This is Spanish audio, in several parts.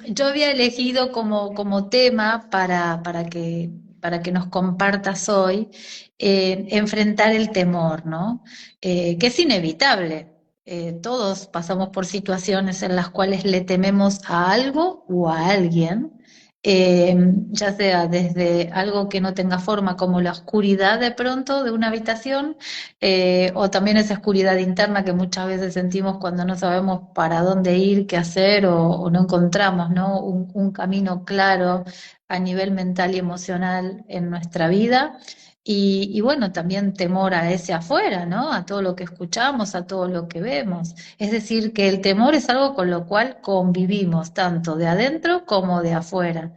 yo había elegido como tema para que nos compartas hoy enfrentar el temor, ¿no? Que es inevitable. Todos pasamos por situaciones en las cuales le tememos a algo o a alguien, ya sea desde algo que no tenga forma, como la oscuridad de pronto de una habitación, o también esa oscuridad interna que muchas veces sentimos cuando no sabemos para dónde ir, qué hacer o no encontramos, ¿no? Un camino claro a nivel mental y emocional en nuestra vida. Y bueno, también temor a ese afuera, ¿no? A todo lo que escuchamos, a todo lo que vemos. Es decir, que el temor es algo con lo cual convivimos, tanto de adentro como de afuera.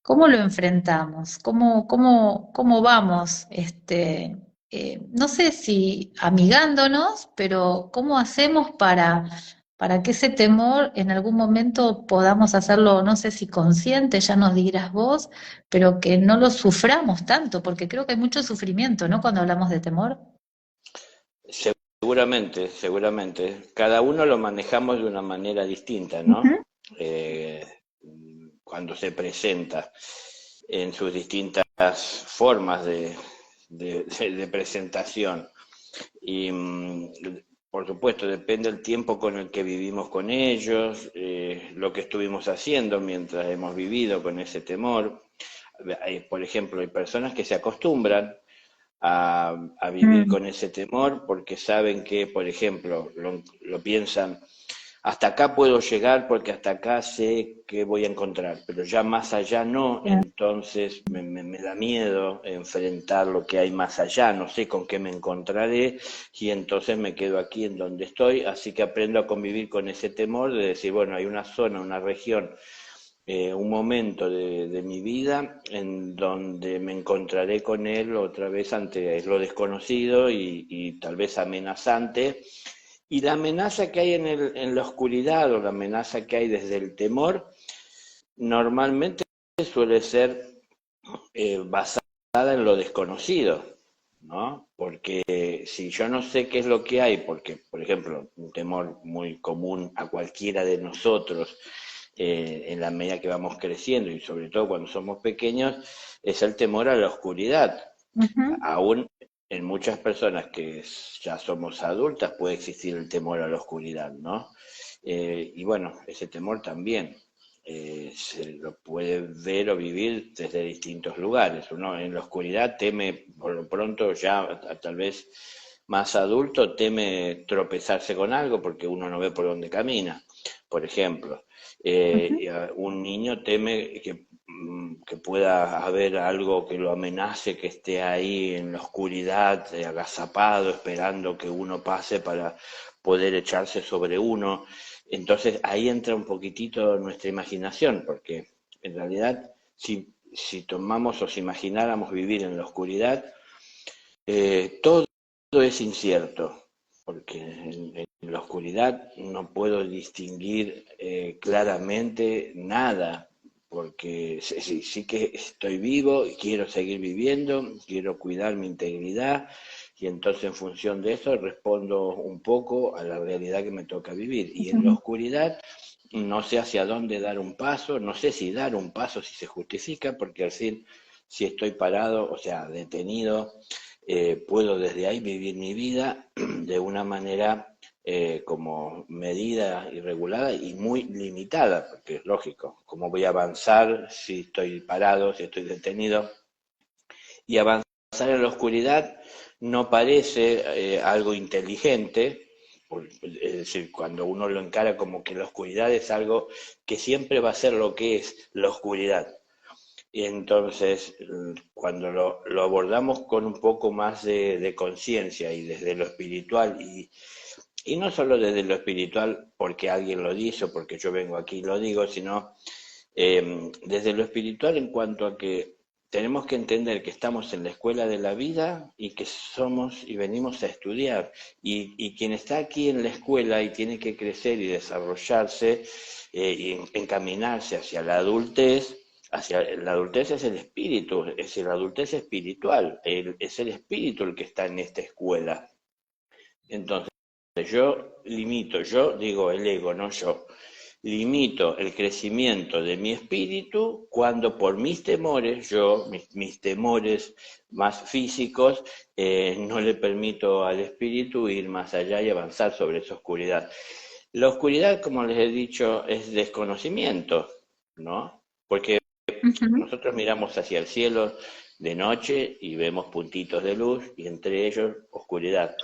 ¿Cómo lo enfrentamos? ¿Cómo vamos? No sé si amigándonos, pero ¿cómo hacemos para que ese temor en algún momento podamos hacerlo, no sé si consciente, ya nos dirás vos, pero que no lo suframos tanto, porque creo que hay mucho sufrimiento, ¿no? Cuando hablamos de temor. Seguramente, seguramente. Cada uno lo manejamos de una manera distinta, Ujú. ¿no? Eh, Cuando se presenta en sus distintas formas de presentación. Y por supuesto, depende del tiempo con el que vivimos con ellos, lo que estuvimos haciendo mientras hemos vivido con ese temor. Por ejemplo, hay personas que se acostumbran a vivir Mm, con ese temor porque saben que, por ejemplo, lo piensan, hasta acá puedo llegar porque hasta acá sé que voy a encontrar, pero ya más allá no, bien. entonces me da miedo enfrentar lo que hay más allá, no sé con qué me encontraré y entonces me quedo aquí en donde estoy, así que aprendo a convivir con ese temor de decir, bueno, hay una zona, una región, un momento de mi vida en donde me encontraré con él otra vez ante lo desconocido y tal vez amenazante. Y la amenaza que hay en la oscuridad o la amenaza que hay desde el temor normalmente suele ser basada en lo desconocido, ¿no? Porque si yo no sé qué es lo que hay, porque, por ejemplo, un temor muy común a cualquiera de nosotros en la medida que vamos creciendo y sobre todo cuando somos pequeños, es el temor a la oscuridad. Ujú. Aún en muchas personas que ya somos adultas puede existir el temor a la oscuridad, ¿no? Y bueno, ese temor también se lo puede ver o vivir desde distintos lugares. Uno en la oscuridad teme, por lo pronto ya tal vez más adulto, teme tropezarse con algo porque uno no ve por dónde camina, por ejemplo. Ujú. Un niño teme que pueda haber algo que lo amenace, que esté ahí en la oscuridad, agazapado, esperando que uno pase para poder echarse sobre uno. Entonces ahí entra un poquitito nuestra imaginación, porque en realidad si tomamos o si imagináramos vivir en la oscuridad, todo es incierto, porque en la oscuridad no puedo distinguir claramente nada, porque sí que estoy vivo y quiero seguir viviendo, quiero cuidar mi integridad y entonces en función de eso respondo un poco a la realidad que me toca vivir. Y en la Ujú. oscuridad no sé hacia dónde dar un paso, no sé si dar un paso si se justifica, porque al fin si estoy parado, o sea, detenido, puedo desde ahí vivir mi vida de una manera como medida y regulada y muy limitada, porque es lógico, cómo voy a avanzar si estoy parado, si estoy detenido, y avanzar en la oscuridad no parece algo inteligente, es decir, cuando uno lo encara como que la oscuridad es algo que siempre va a ser lo que es la oscuridad. Y entonces, cuando lo abordamos con un poco más de conciencia y desde lo espiritual, y no solo desde lo espiritual porque alguien lo dice o porque yo vengo aquí y lo digo, sino desde lo espiritual en cuanto a que tenemos que entender que estamos en la escuela de la vida y que somos y venimos a estudiar. Y quien está aquí en la escuela y tiene que crecer y desarrollarse y encaminarse hacia la adultez es el espíritu, es decir, la adultez espiritual, es el espíritu el que está en esta escuela. Entonces, yo limito, yo digo el ego, no yo. limito el crecimiento de mi espíritu cuando por mis temores, mis temores más físicos, no le permito al espíritu ir más allá y avanzar sobre esa oscuridad. La oscuridad, como les he dicho, es desconocimiento, ¿no? Porque Ujú. nosotros miramos hacia el cielo de noche y vemos puntitos de luz y entre ellos oscuridad.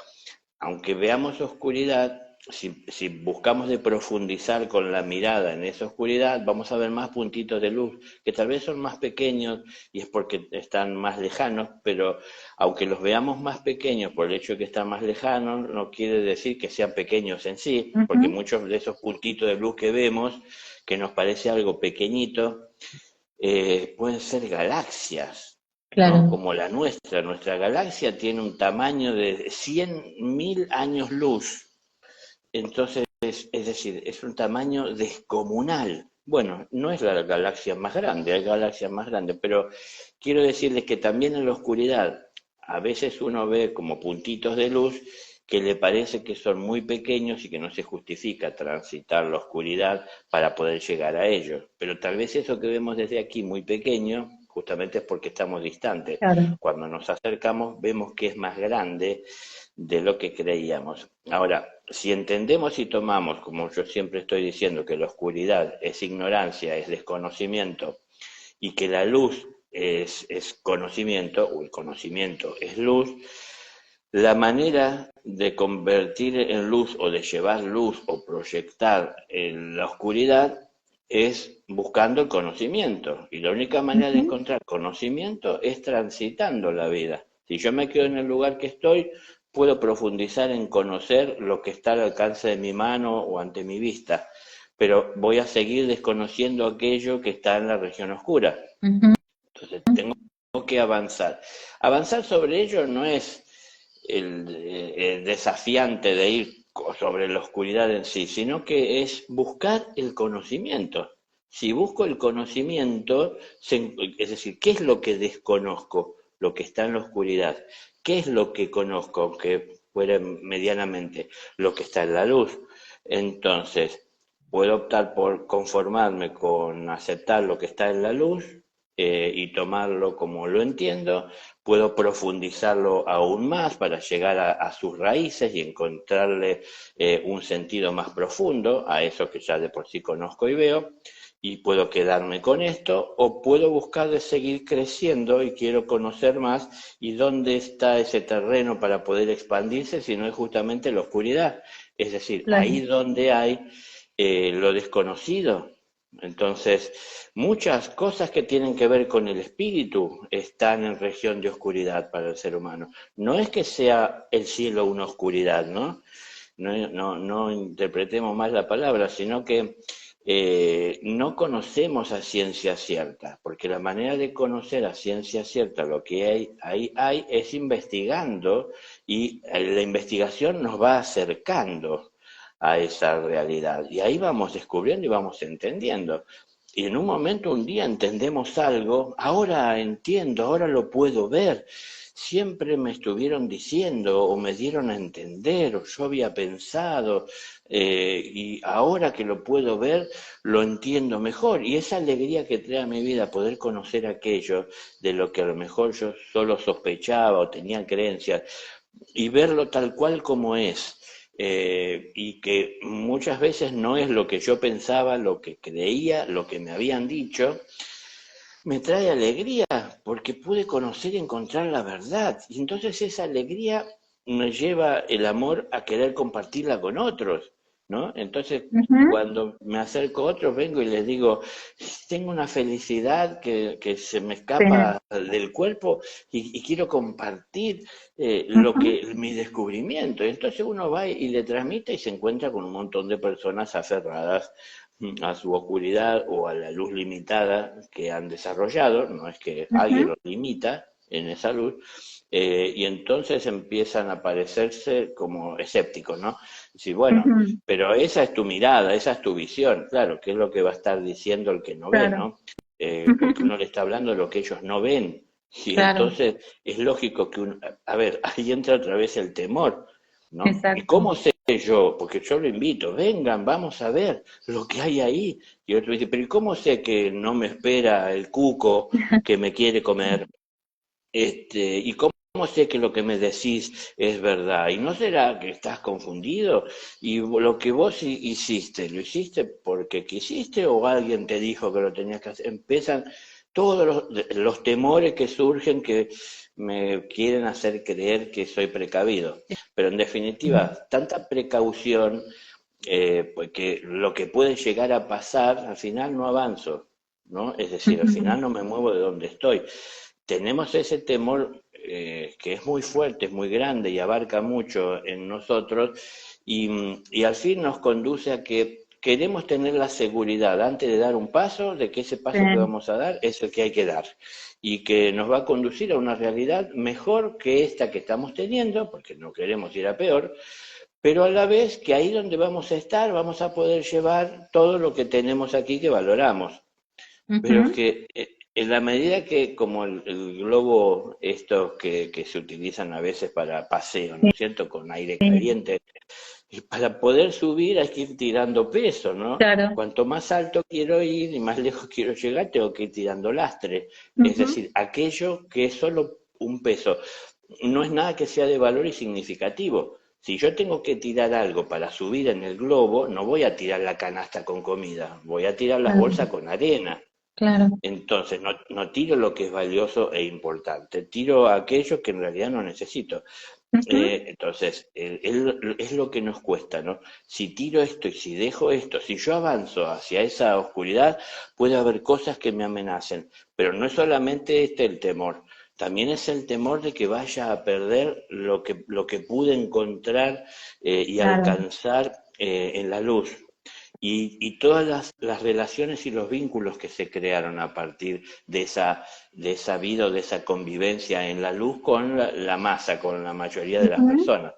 Aunque veamos oscuridad, si buscamos de profundizar con la mirada en esa oscuridad, vamos a ver más puntitos de luz, que tal vez son más pequeños y es porque están más lejanos, pero aunque los veamos más pequeños por el hecho de que están más lejanos, no quiere decir que sean pequeños en sí, porque Ujú. muchos de esos puntitos de luz que vemos, que nos parece algo pequeñito, pueden ser galaxias, ¿no? Claro. Como la nuestra. Nuestra galaxia tiene un tamaño de 100.000 años luz. Entonces, es decir, es un tamaño descomunal. Bueno, no es la galaxia más grande, hay galaxias más grandes, pero quiero decirles que también en la oscuridad a veces uno ve como puntitos de luz que le parece que son muy pequeños y que no se justifica transitar la oscuridad para poder llegar a ellos. Pero tal vez eso que vemos desde aquí muy pequeño, justamente es porque estamos distantes. Claro. Cuando nos acercamos vemos que es más grande de lo que creíamos. Ahora, si entendemos y tomamos, como yo siempre estoy diciendo, que la oscuridad es ignorancia, es desconocimiento, y que la luz es conocimiento, o el conocimiento es luz, la manera de convertir en luz o de llevar luz o proyectar en la oscuridad es buscando el conocimiento. Y la única manera de Ujú. encontrar conocimiento es transitando la vida. Si yo me quedo en el lugar que estoy, puedo profundizar en conocer lo que está al alcance de mi mano o ante mi vista, pero voy a seguir desconociendo aquello que está en la región oscura. Ujú. Entonces tengo que avanzar. Avanzar sobre ello no es el desafiante de ir sobre la oscuridad en sí, sino que es buscar el conocimiento. Si busco el conocimiento, es decir, ¿qué es lo que desconozco? Lo que está en la oscuridad. ¿Qué es lo que conozco, aunque fuera medianamente? Lo que está en la luz. Entonces, puedo optar por conformarme con aceptar lo que está en la luz y tomarlo como lo entiendo, puedo profundizarlo aún más para llegar a sus raíces y encontrarle un sentido más profundo a eso que ya de por sí conozco y veo, y puedo quedarme con esto, o puedo buscar de seguir creciendo y quiero conocer más, y dónde está ese terreno para poder expandirse si no es justamente la oscuridad, es decir, ahí Claro. donde hay lo desconocido. Entonces, muchas cosas que tienen que ver con el espíritu están en región de oscuridad para el ser humano. No es que sea el cielo una oscuridad, ¿no? No interpretemos mal la palabra, sino que no conocemos a ciencia cierta, porque la manera de conocer a ciencia cierta lo que hay es investigando y la investigación nos va acercando a esa realidad. Y ahí vamos descubriendo y vamos entendiendo. Y en un momento, un día entendemos algo, ahora entiendo, ahora lo puedo ver. Siempre me estuvieron diciendo o me dieron a entender o yo había pensado y ahora que lo puedo ver lo entiendo mejor. Y esa alegría que trae a mi vida poder conocer aquello de lo que a lo mejor yo solo sospechaba o tenía creencias y verlo tal cual como es. Y que muchas veces no es lo que yo pensaba, lo que creía, lo que me habían dicho, me trae alegría porque pude conocer y encontrar la verdad. Y entonces esa alegría me lleva el amor a querer compartirla con otros, ¿no? Entonces, Ujú. cuando me acerco a otros, vengo y les digo, tengo una felicidad que se me Sí. escapa del cuerpo y quiero compartir Ujú. mi descubrimiento. Y entonces uno va y le transmite y se encuentra con un montón de personas aferradas a su oscuridad o a la luz limitada que han desarrollado, no es que alguien Ujú. los limita en esa luz, y entonces empiezan a parecerse como escépticos, ¿no? Sí, bueno, Ujú. pero esa es tu mirada, esa es tu visión, claro, que es lo que va a estar diciendo el que no ve, Claro. ¿no? Porque uno le está hablando de lo que ellos no ven, y Claro. entonces es lógico que uno, a ver, ahí entra otra vez el temor, ¿no? ¿Y cómo Exacto. sé yo, porque yo lo invito, vengan, vamos a ver lo que hay ahí. Y otro dice, pero ¿y cómo sé que no me espera el cuco que me quiere comer? ¿Y cómo sé que lo que me decís es verdad? ¿Y no será que estás confundido? ¿Y lo que vos hiciste, lo hiciste porque quisiste o alguien te dijo que lo tenías que hacer? Empiezan todos los temores que surgen que me quieren hacer creer que soy precavido. Pero en definitiva, tanta precaución, porque lo que puede llegar a pasar, al final no avanzo, ¿no? Es decir, al Ujú. final no me muevo de donde estoy. Tenemos ese temor que es muy fuerte, es muy grande y abarca mucho en nosotros y al fin nos conduce a que queremos tener la seguridad antes de dar un paso de que ese paso que Sí, vamos a dar es el que hay que dar y que nos va a conducir a una realidad mejor que esta que estamos teniendo, porque no queremos ir a peor, pero a la vez que ahí donde vamos a estar vamos a poder llevar todo lo que tenemos aquí que valoramos. Pero es ujú, que en la medida que, como el globo, estos que se utilizan a veces para paseo, ¿no es cierto? Con aire sí, caliente, y para poder subir hay que ir tirando peso, ¿no? claro. Cuanto más alto quiero ir y más lejos quiero llegar, tengo que ir tirando lastre. Es Ujú, decir, aquello que es solo un peso, no es nada que sea de valor y significativo. Si yo tengo que tirar algo para subir en el globo, no voy a tirar la canasta con comida, voy a tirar las claro, bolsas con arena. claro. Entonces, no tiro lo que es valioso e importante, tiro aquello que en realidad no necesito. Ujú, Entonces, es lo que nos cuesta, ¿no? Si tiro esto y si dejo esto, si yo avanzo hacia esa oscuridad, puede haber cosas que me amenacen, pero no es solamente este el temor, también es el temor de que vaya a perder lo que pude encontrar y claro. alcanzar en la luz. Y todas las relaciones y los vínculos que se crearon a partir de esa vida o de esa convivencia en la luz con la masa, con la mayoría de las Ujú, personas.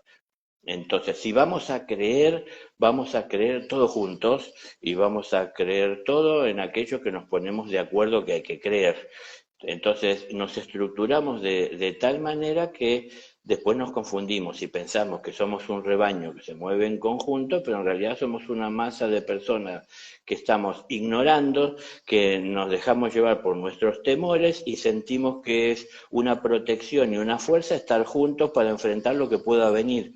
Entonces, si vamos a creer todos juntos y vamos a creer todo en aquello que nos ponemos de acuerdo que hay que creer. Entonces, nos estructuramos de tal manera que después nos confundimos y pensamos que somos un rebaño que se mueve en conjunto, pero en realidad somos una masa de personas que estamos ignorando, que nos dejamos llevar por nuestros temores y sentimos que es una protección y una fuerza estar juntos para enfrentar lo que pueda venir.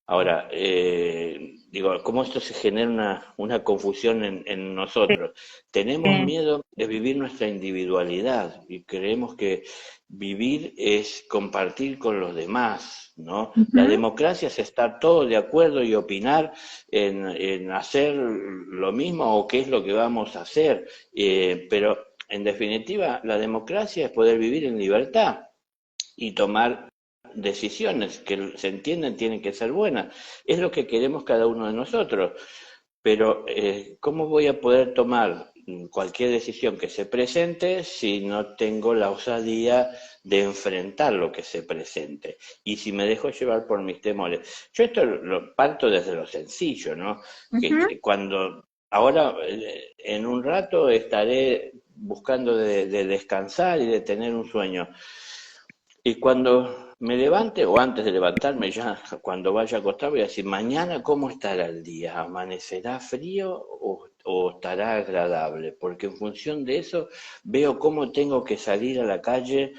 Ahora, digo, ¿cómo esto se genera una confusión en nosotros? Tenemos sí, miedo de vivir nuestra individualidad y creemos que vivir es compartir con los demás, ¿no? La ujú, democracia es estar todos de acuerdo y opinar en hacer lo mismo o qué es lo que vamos a hacer, pero en definitiva, la democracia es poder vivir en libertad y tomar decisiones que se entienden tienen que ser buenas. Es lo que queremos cada uno de nosotros. Pero ¿cómo voy a poder tomar cualquier decisión que se presente si no tengo la osadía de enfrentar lo que se presente? Y si me dejo llevar por mis temores. Yo esto lo parto desde lo sencillo, ¿no? ujú, Que cuando ahora en un rato estaré buscando de descansar y de tener un sueño. Y cuando me levante, o antes de levantarme, ya cuando vaya a acostar, voy a decir, mañana cómo estará el día, ¿amanecerá frío o estará agradable? Porque en función de eso veo cómo tengo que salir a la calle,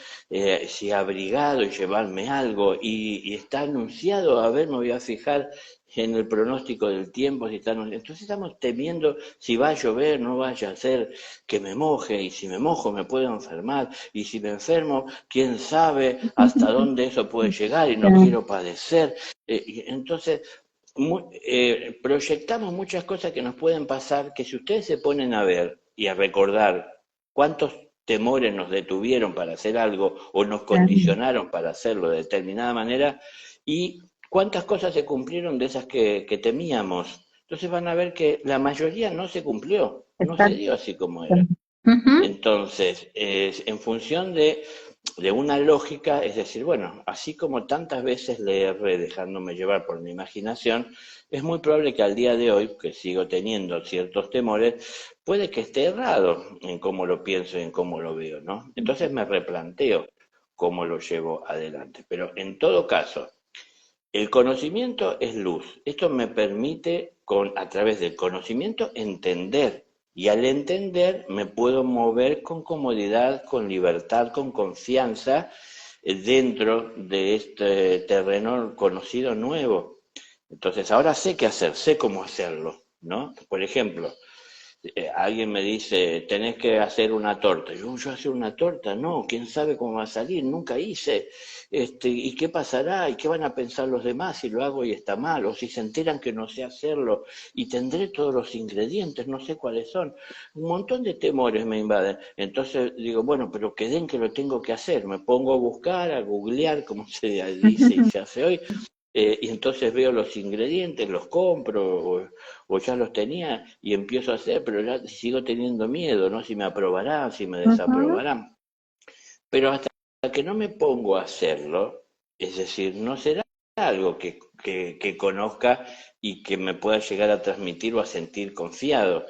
si abrigado y llevarme algo, y está anunciado, a ver, me voy a fijar en el pronóstico del tiempo, si está entonces estamos temiendo si va a llover, no vaya a ser que me moje, y si me mojo me puedo enfermar, y si me enfermo, quién sabe hasta dónde eso puede llegar y no sí, quiero padecer. Y entonces, proyectamos muchas cosas que nos pueden pasar que si ustedes se ponen a ver y a recordar cuántos temores nos detuvieron para hacer algo o nos sí, condicionaron para hacerlo de determinada manera y cuántas cosas se cumplieron de esas que temíamos. Entonces van a ver que la mayoría no se cumplió, no se exacto. dio así como era. Ujú, Entonces, en función de una lógica, es decir, bueno, así como tantas veces le erré dejándome llevar por mi imaginación, es muy probable que al día de hoy, que sigo teniendo ciertos temores, puede que esté errado en cómo lo pienso y en cómo lo veo, ¿no? Entonces me replanteo cómo lo llevo adelante. Pero en todo caso, El conocimiento es luz. Esto me permite, a través del conocimiento, entender. Y al entender me puedo mover con comodidad, con libertad, con confianza dentro de este terreno conocido nuevo. Entonces ahora sé qué hacer, sé cómo hacerlo, ¿no? Por ejemplo, alguien me dice, tenés que hacer una torta. Yo hacer una torta, no, quién sabe cómo va a salir, nunca hice. ¿Y qué pasará? ¿Y qué van a pensar los demás si lo hago y está mal? O si se enteran que no sé hacerlo y tendré todos los ingredientes, no sé cuáles son. Un montón de temores me invaden. Entonces digo, bueno, pero que den que lo tengo que hacer. Me pongo a buscar, a googlear, como se dice y se hace hoy, y entonces veo los ingredientes, los compro o ya los tenía y empiezo a hacer, pero ya sigo teniendo miedo, ¿no? Si me aprobarán, si me Ujú. desaprobarán. Pero hasta que no me pongo a hacerlo, es decir, no será algo que conozca y que me pueda llegar a transmitir o a sentir confiado.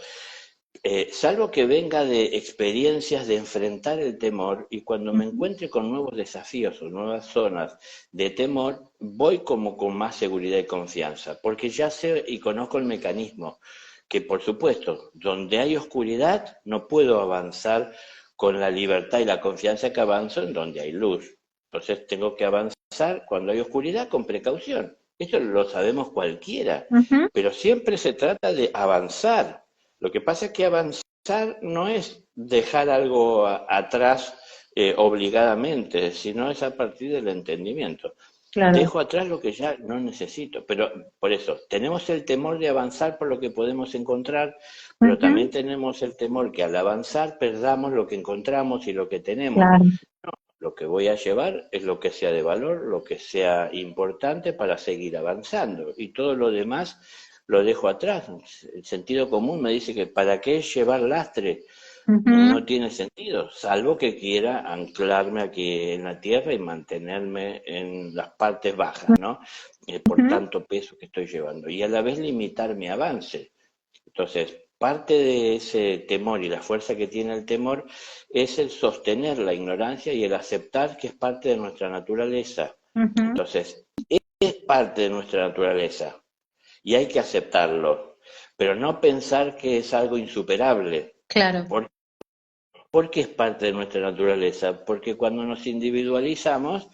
Salvo que venga de experiencias de enfrentar el temor y cuando me Ujú. encuentre con nuevos desafíos o nuevas zonas de temor, voy como con más seguridad y confianza, porque ya sé y conozco el mecanismo, que por supuesto, donde hay oscuridad no puedo avanzar con la libertad y la confianza que avanzo en donde hay luz. Entonces tengo que avanzar cuando hay oscuridad con precaución. Eso lo sabemos cualquiera, Ujú. pero siempre se trata de avanzar. Lo que pasa es que avanzar no es dejar algo atrás obligadamente, sino es a partir del entendimiento. Claro. Dejo atrás lo que ya no necesito, pero por eso tenemos el temor de avanzar por lo que podemos encontrar, pero Ujú. también tenemos el temor que al avanzar perdamos lo que encontramos y lo que tenemos. Claro. Lo que voy a llevar es lo que sea de valor, lo que sea importante para seguir avanzando. Y todo lo demás lo dejo atrás. El sentido común me dice que para qué llevar lastre Ujú. no tiene sentido, salvo que quiera anclarme aquí en la tierra y mantenerme en las partes bajas, ¿no? Por Ujú. tanto peso que estoy llevando. Y a la vez limitar mi avance. Entonces, parte de ese temor y la fuerza que tiene el temor es el sostener la ignorancia y el aceptar que es parte de nuestra naturaleza. Ujú. Entonces, es parte de nuestra naturaleza y hay que aceptarlo, pero no pensar que es algo insuperable. Claro. ¿Por, ¿Por qué es parte de nuestra naturaleza? Porque cuando nos individualizamos,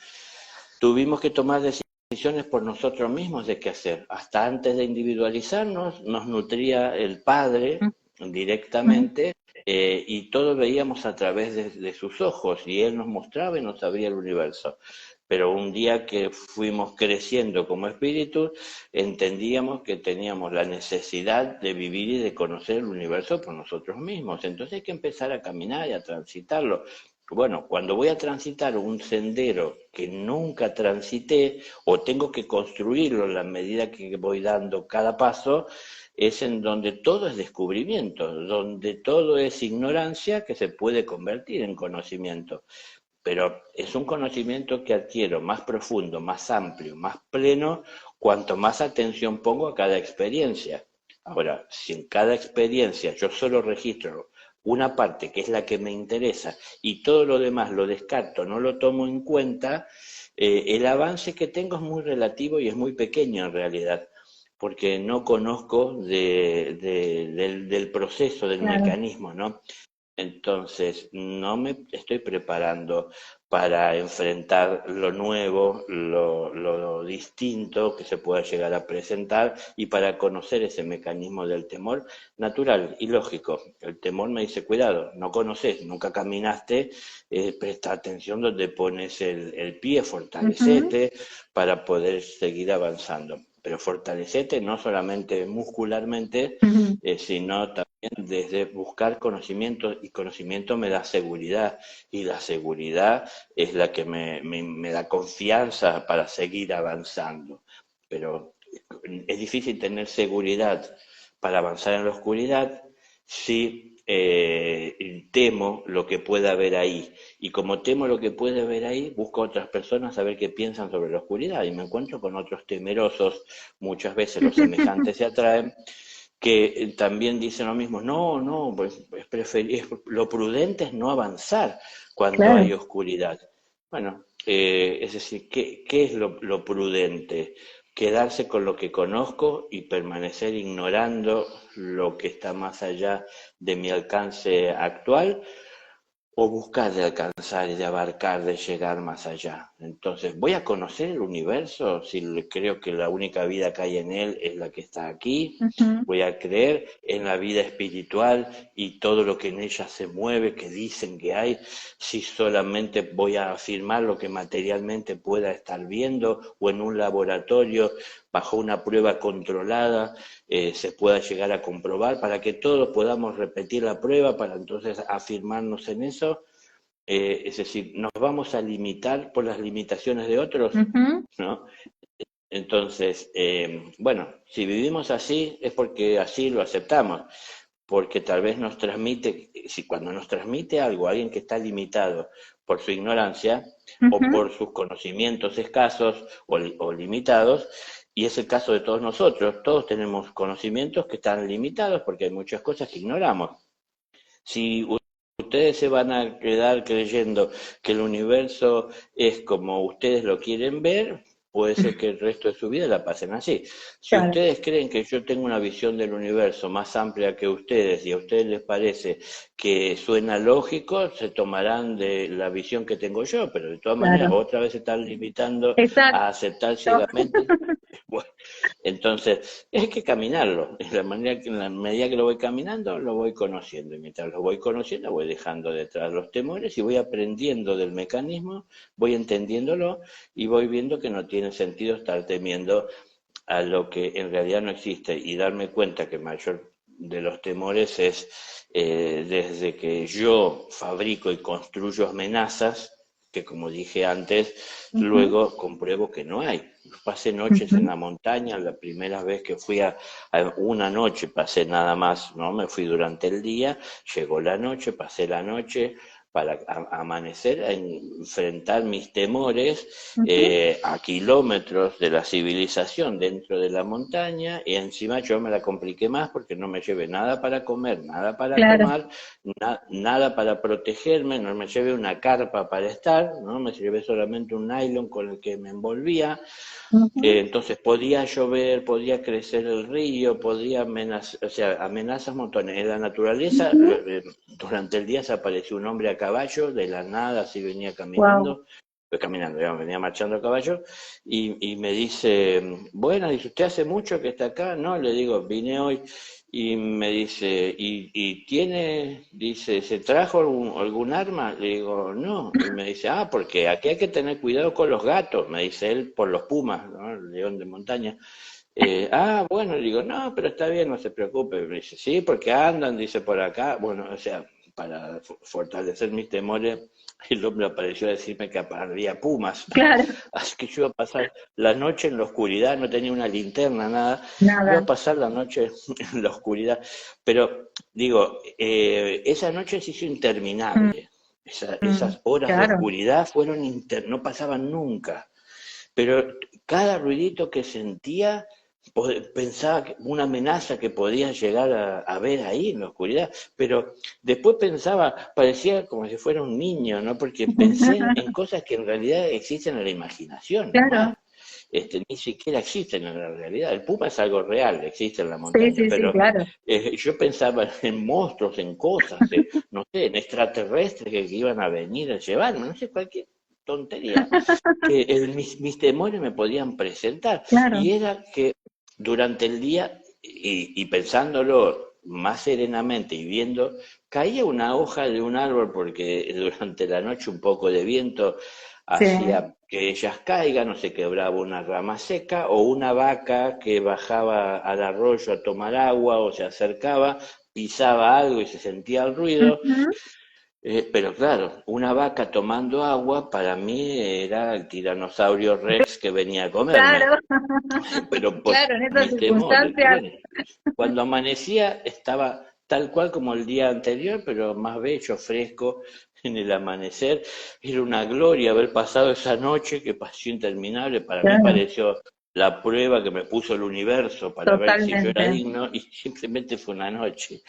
tuvimos que tomar decisiones por nosotros mismos de qué hacer. Hasta antes de individualizarnos, nos nutría el Padre Ujú. directamente y todo veíamos a través de sus ojos y Él nos mostraba y nos abría el universo. Pero un día que fuimos creciendo como espíritus, entendíamos que teníamos la necesidad de vivir y de conocer el universo por nosotros mismos. Entonces hay que empezar a caminar y a transitarlo. Bueno, cuando voy a transitar un sendero que nunca transité o tengo que construirlo en la medida que voy dando cada paso, es en donde todo es descubrimiento, donde todo es ignorancia que se puede convertir en conocimiento. Pero es un conocimiento que adquiero más profundo, más amplio, más pleno, cuanto más atención pongo a cada experiencia. Ahora, si en cada experiencia yo solo registro una parte que es la que me interesa y todo lo demás lo descarto, no lo tomo en cuenta, el avance que tengo es muy relativo y es muy pequeño en realidad, porque no conozco del proceso, del Claro. mecanismo, ¿no? Entonces, no me estoy preparando para enfrentar lo nuevo, lo distinto que se pueda llegar a presentar y para conocer ese mecanismo del temor natural y lógico. El temor me dice, cuidado, no conoces, nunca caminaste, presta atención donde pones el pie, Ujú. fortalecete para poder seguir avanzando. Pero fortalecete no solamente muscularmente, Ujú. sino también desde buscar conocimiento y conocimiento me da seguridad y la seguridad es la que me da confianza para seguir avanzando. Pero es difícil tener seguridad para avanzar en la oscuridad si temo lo que pueda haber ahí. Y como temo lo que puede haber ahí, busco a otras personas a ver qué piensan sobre la oscuridad y me encuentro con otros temerosos, muchas veces los semejantes se atraen que también dicen lo mismo, no, no, pues lo prudente es no avanzar cuando hay Claro. oscuridad. Bueno, es decir, ¿qué es lo prudente? quedarse con lo que conozco y permanecer ignorando lo que está más allá de mi alcance actual, o buscar de alcanzar y de abarcar, de llegar más allá. Entonces, ¿voy a conocer el universo si creo que la única vida que hay en él es la que está aquí? Ujú. ¿Voy a creer en la vida espiritual y todo lo que en ella se mueve, que dicen que hay, si solamente voy a afirmar lo que materialmente pueda estar viendo, o en un laboratorio bajo una prueba controlada se pueda llegar a comprobar, para que todos podamos repetir la prueba, para entonces afirmarnos en eso? Es decir, ¿nos vamos a limitar por las limitaciones de otros? Ujú. ¿No? Entonces, bueno, si vivimos así es porque así lo aceptamos, porque tal vez nos transmite, si cuando nos transmite algo alguien que está limitado por su ignorancia o Ujú. por sus conocimientos escasos o limitados, y es el caso de todos nosotros, todos tenemos conocimientos que están limitados porque hay muchas cosas que ignoramos. Si ustedes se van a quedar creyendo que el universo es como ustedes lo quieren ver, puede ser que el resto de su vida la pasen así. Si Claro, ustedes creen que yo tengo una visión del universo más amplia que ustedes y a ustedes les parece que suena lógico, se tomarán de la visión que tengo yo, pero de todas maneras claro. otra vez se están limitando Exacto. a aceptar ciegamente. Bueno, entonces, hay que caminarlo. En la medida que lo voy caminando, lo voy conociendo. Y mientras lo voy conociendo, voy dejando detrás los temores y voy aprendiendo del mecanismo, voy entendiéndolo y voy viendo que no tiene sentido estar temiendo a lo que en realidad no existe, y darme cuenta que el mayor de los temores es desde que yo fabrico y construyo amenazas, que como dije antes, Ujú. luego compruebo que no hay. Pasé noches en Ujú. la montaña, la primera vez que fui a una noche pasé nada más, no me fui durante el día, llegó la noche, pasé la noche para amanecer, a enfrentar mis temores Ujú. a kilómetros de la civilización dentro de la montaña, y encima yo me la compliqué más porque no me llevé nada para comer, nada para Claro. tomar, nada para protegerme, no me llevé una carpa para estar, no me llevé solamente un nylon con el que me envolvía. Ujú. Entonces podía llover, podía crecer el río, podía amenazar, o sea, amenazas montones. En la naturaleza, Ujú. durante el día se apareció un hombre a caballo, de la nada, así venía Wow. caminando, caminando, digamos, venía marchando a caballo, y me dice, bueno, dice, ¿usted hace mucho que está acá? No, le digo, vine hoy. Y me dice, ¿y tiene, dice, se trajo algún arma? Le digo, no. Y me dice, porque aquí hay que tener cuidado con los gatos, me dice él, por los pumas, ¿no? El león de montaña. Bueno, le digo, no, pero está bien, no se preocupe. Me dice, sí, porque andan, dice, por acá. Bueno, o sea, para fortalecer mis temores, el hombre apareció a decirme que había pumas. Claro. Así que yo iba a pasar la noche en la oscuridad, no tenía una linterna, nada. Iba Nada. a pasar la noche en la oscuridad. Pero digo, esa noche se hizo Mm. interminable. Mm. Esas horas de Claro. oscuridad no pasaban nunca. Pero cada ruidito que sentía, pensaba que una amenaza que podía llegar a ver ahí en la oscuridad, pero después pensaba, parecía como si fuera un niño, ¿no? Porque pensé en cosas que en realidad existen en la imaginación Claro. nomás. Ni siquiera existen en la realidad. El puma es algo real, existe en la Sí, montaña, sí, sí, pero claro. yo pensaba en monstruos, en cosas, no sé, en extraterrestres que iban a venir a llevarme, no sé, cualquier tontería que mis temores me podían presentar. Y Claro. era que durante el día, y pensándolo más serenamente y viendo, caía una hoja de un árbol porque durante la noche un poco de viento Sí. hacía que ellas caigan, o se quebraba una rama seca, o una vaca que bajaba al arroyo a tomar agua o se acercaba, pisaba algo y se sentía el ruido. Ujú. Pero claro, una vaca tomando agua para mí era el tiranosaurio Rex que venía a comerme, Claro. pero por Claro, en esas mis temores. circunstancias. Bueno, cuando amanecía estaba tal cual como el día anterior, pero más bello, fresco en el amanecer. Era una gloria haber pasado esa noche que pareció interminable. Para mí Claro, pareció la prueba que me puso el universo para ver si yo era totalmente. digno, y simplemente fue una noche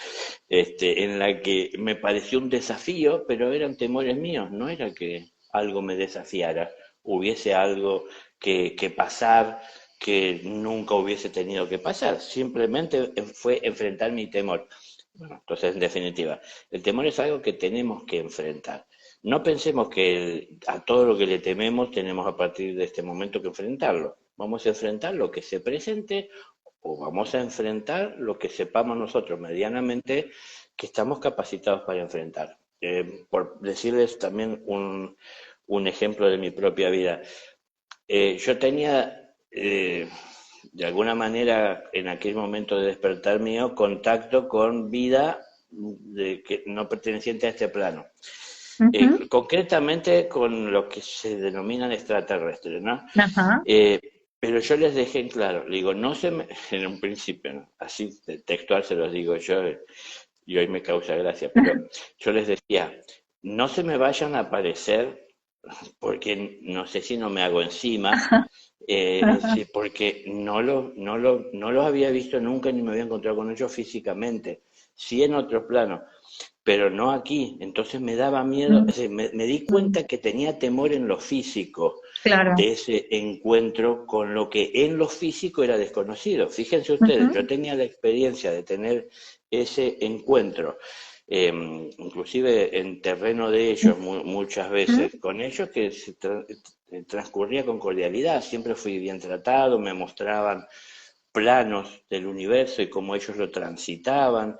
en la que me pareció un desafío, pero eran temores míos, no era que algo me desafiara, hubiese algo que pasar, que nunca hubiese tenido que pasar, simplemente fue enfrentar mi temor. Bueno, entonces, en definitiva, el temor es algo que tenemos que enfrentar. No pensemos que a todo lo que le tememos tenemos a partir de este momento que enfrentarlo. Vamos a enfrentar lo que se presente o vamos a enfrentar lo que sepamos nosotros medianamente que estamos capacitados para enfrentar. Por decirles también un ejemplo de mi propia vida. Yo tenía, de alguna manera, en aquel momento de despertar mío, contacto con vida que no perteneciente a este plano. Ujú. Concretamente con lo que se denominan extraterrestres, ¿no? Ajá. Eh, pero yo les dejé en claro, digo, no se me, en un principio, ¿no? Así textual se los digo yo, y hoy me causa gracia, pero yo les decía, no se me vayan a aparecer porque no sé si no me hago encima, sí, porque no los había visto nunca ni me había encontrado con ellos físicamente, sí en otros planos, pero no aquí. Entonces me daba miedo, es decir, me di Ujú. cuenta que tenía temor en lo físico Claro. de ese encuentro con lo que en lo físico era desconocido. Fíjense ustedes, yo Ujú. tenía la experiencia de tener ese encuentro, inclusive en terreno de ellos muchas Ujú. veces, con ellos que transcurría con cordialidad, siempre fui bien tratado, me mostraban planos del universo y cómo ellos lo transitaban.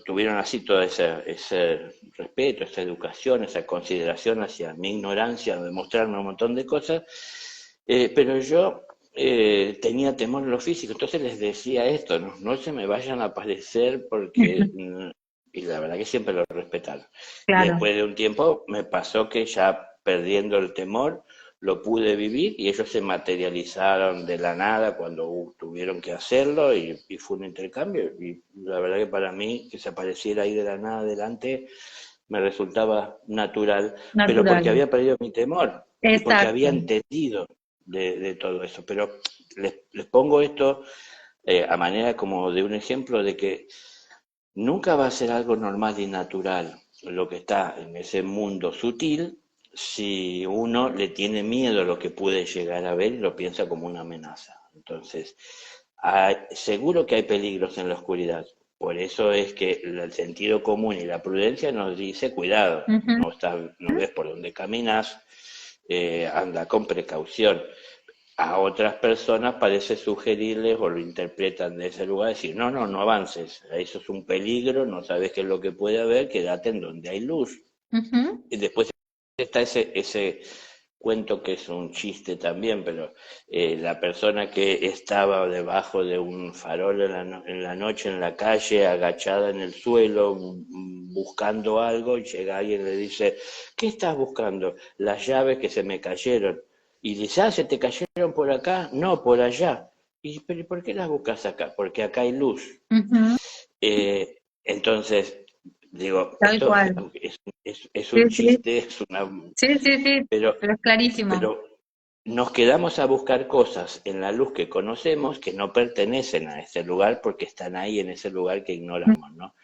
Tuvieron así todo ese respeto, esa educación, esa consideración hacia mi ignorancia, de mostrarme un montón de cosas, pero yo tenía temor en lo físico, entonces les decía esto, no, no se me vayan a aparecer porque, y la verdad que siempre lo respetaron. Y Claro. después de un tiempo me pasó que ya perdiendo el temor, lo pude vivir y ellos se materializaron de la nada cuando tuvieron que hacerlo y fue un intercambio. Y la verdad que para mí que se apareciera ahí de la nada adelante me resultaba natural, pero porque Natural. había perdido mi temor y porque había Exacto. entendido de todo eso. Pero les pongo esto a manera como de un ejemplo de que nunca va a ser algo normal y natural lo que está en ese mundo sutil si uno le tiene miedo a lo que puede llegar a ver y lo piensa como una amenaza. Entonces, seguro que hay peligros en la oscuridad. Por eso es que el sentido común y la prudencia nos dice, cuidado, Ujú. no ves por dónde caminas, anda con precaución. A otras personas parece sugerirles o lo interpretan de ese lugar, decir, no, no, no avances, eso es un peligro, no sabes qué es lo que puede haber, quédate en donde hay luz. Ujú. Y después está ese cuento que es un chiste también, pero la persona que estaba debajo de un farol en la noche en la calle, agachada en el suelo, buscando algo, y llega alguien y le dice, ¿qué estás buscando? Las llaves que se me cayeron. Y dice, ah, ¿se te cayeron por acá? No, por allá. Y, pero ¿y por qué las buscas acá? Porque acá hay luz. Ujú. Entonces, digo, Tal esto cual. es Sí, un sí. chiste, es una, Sí, sí, sí. pero, Pero es clarísimo. pero nos quedamos a buscar cosas en la luz que conocemos que no pertenecen a ese lugar porque están ahí en ese lugar que ignoramos, ¿no?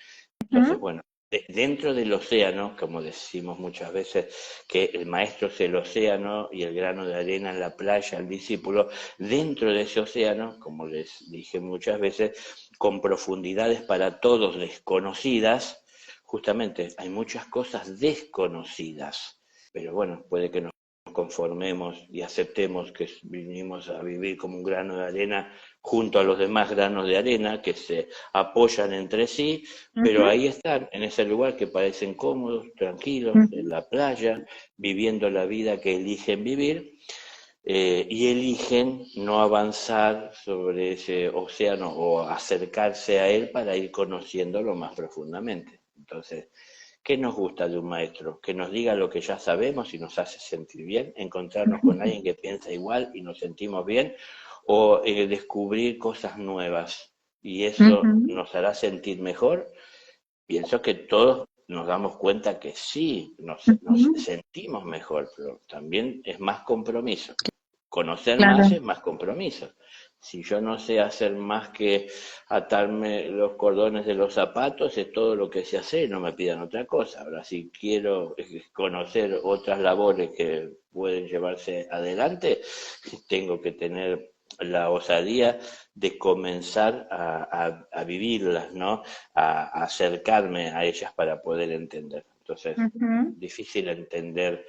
Entonces, Ujú. bueno, dentro del océano, como decimos muchas veces, que el maestro es el océano y el grano de arena en la playa, el discípulo, dentro de ese océano, como les dije muchas veces, con profundidades para todos desconocidas, justamente hay muchas cosas desconocidas, pero bueno, puede que nos conformemos y aceptemos que vinimos a vivir como un grano de arena junto a los demás granos de arena que se apoyan entre sí, pero Ujú. ahí están, en ese lugar que parecen cómodos, tranquilos, en Ujú. la playa, viviendo la vida que eligen vivir, y eligen no avanzar sobre ese océano o acercarse a él para ir conociéndolo más profundamente. Entonces, ¿qué nos gusta de un maestro? Que nos diga lo que ya sabemos y nos hace sentir bien, encontrarnos con alguien que piensa igual y nos sentimos bien, o descubrir cosas nuevas y eso Ujú. nos hará sentir mejor. Pienso que todos nos damos cuenta que sí, nos Ujú. sentimos mejor, pero también es más compromiso. Conocer más Claro. es más compromiso. Si yo no sé hacer más que atarme los cordones de los zapatos, es todo lo que sé hacer, no me pidan otra cosa. Ahora, si quiero conocer otras labores que pueden llevarse adelante, tengo que tener la osadía de comenzar a vivirlas, ¿no? A acercarme a ellas para poder entender. Entonces, Ujú, difícil entender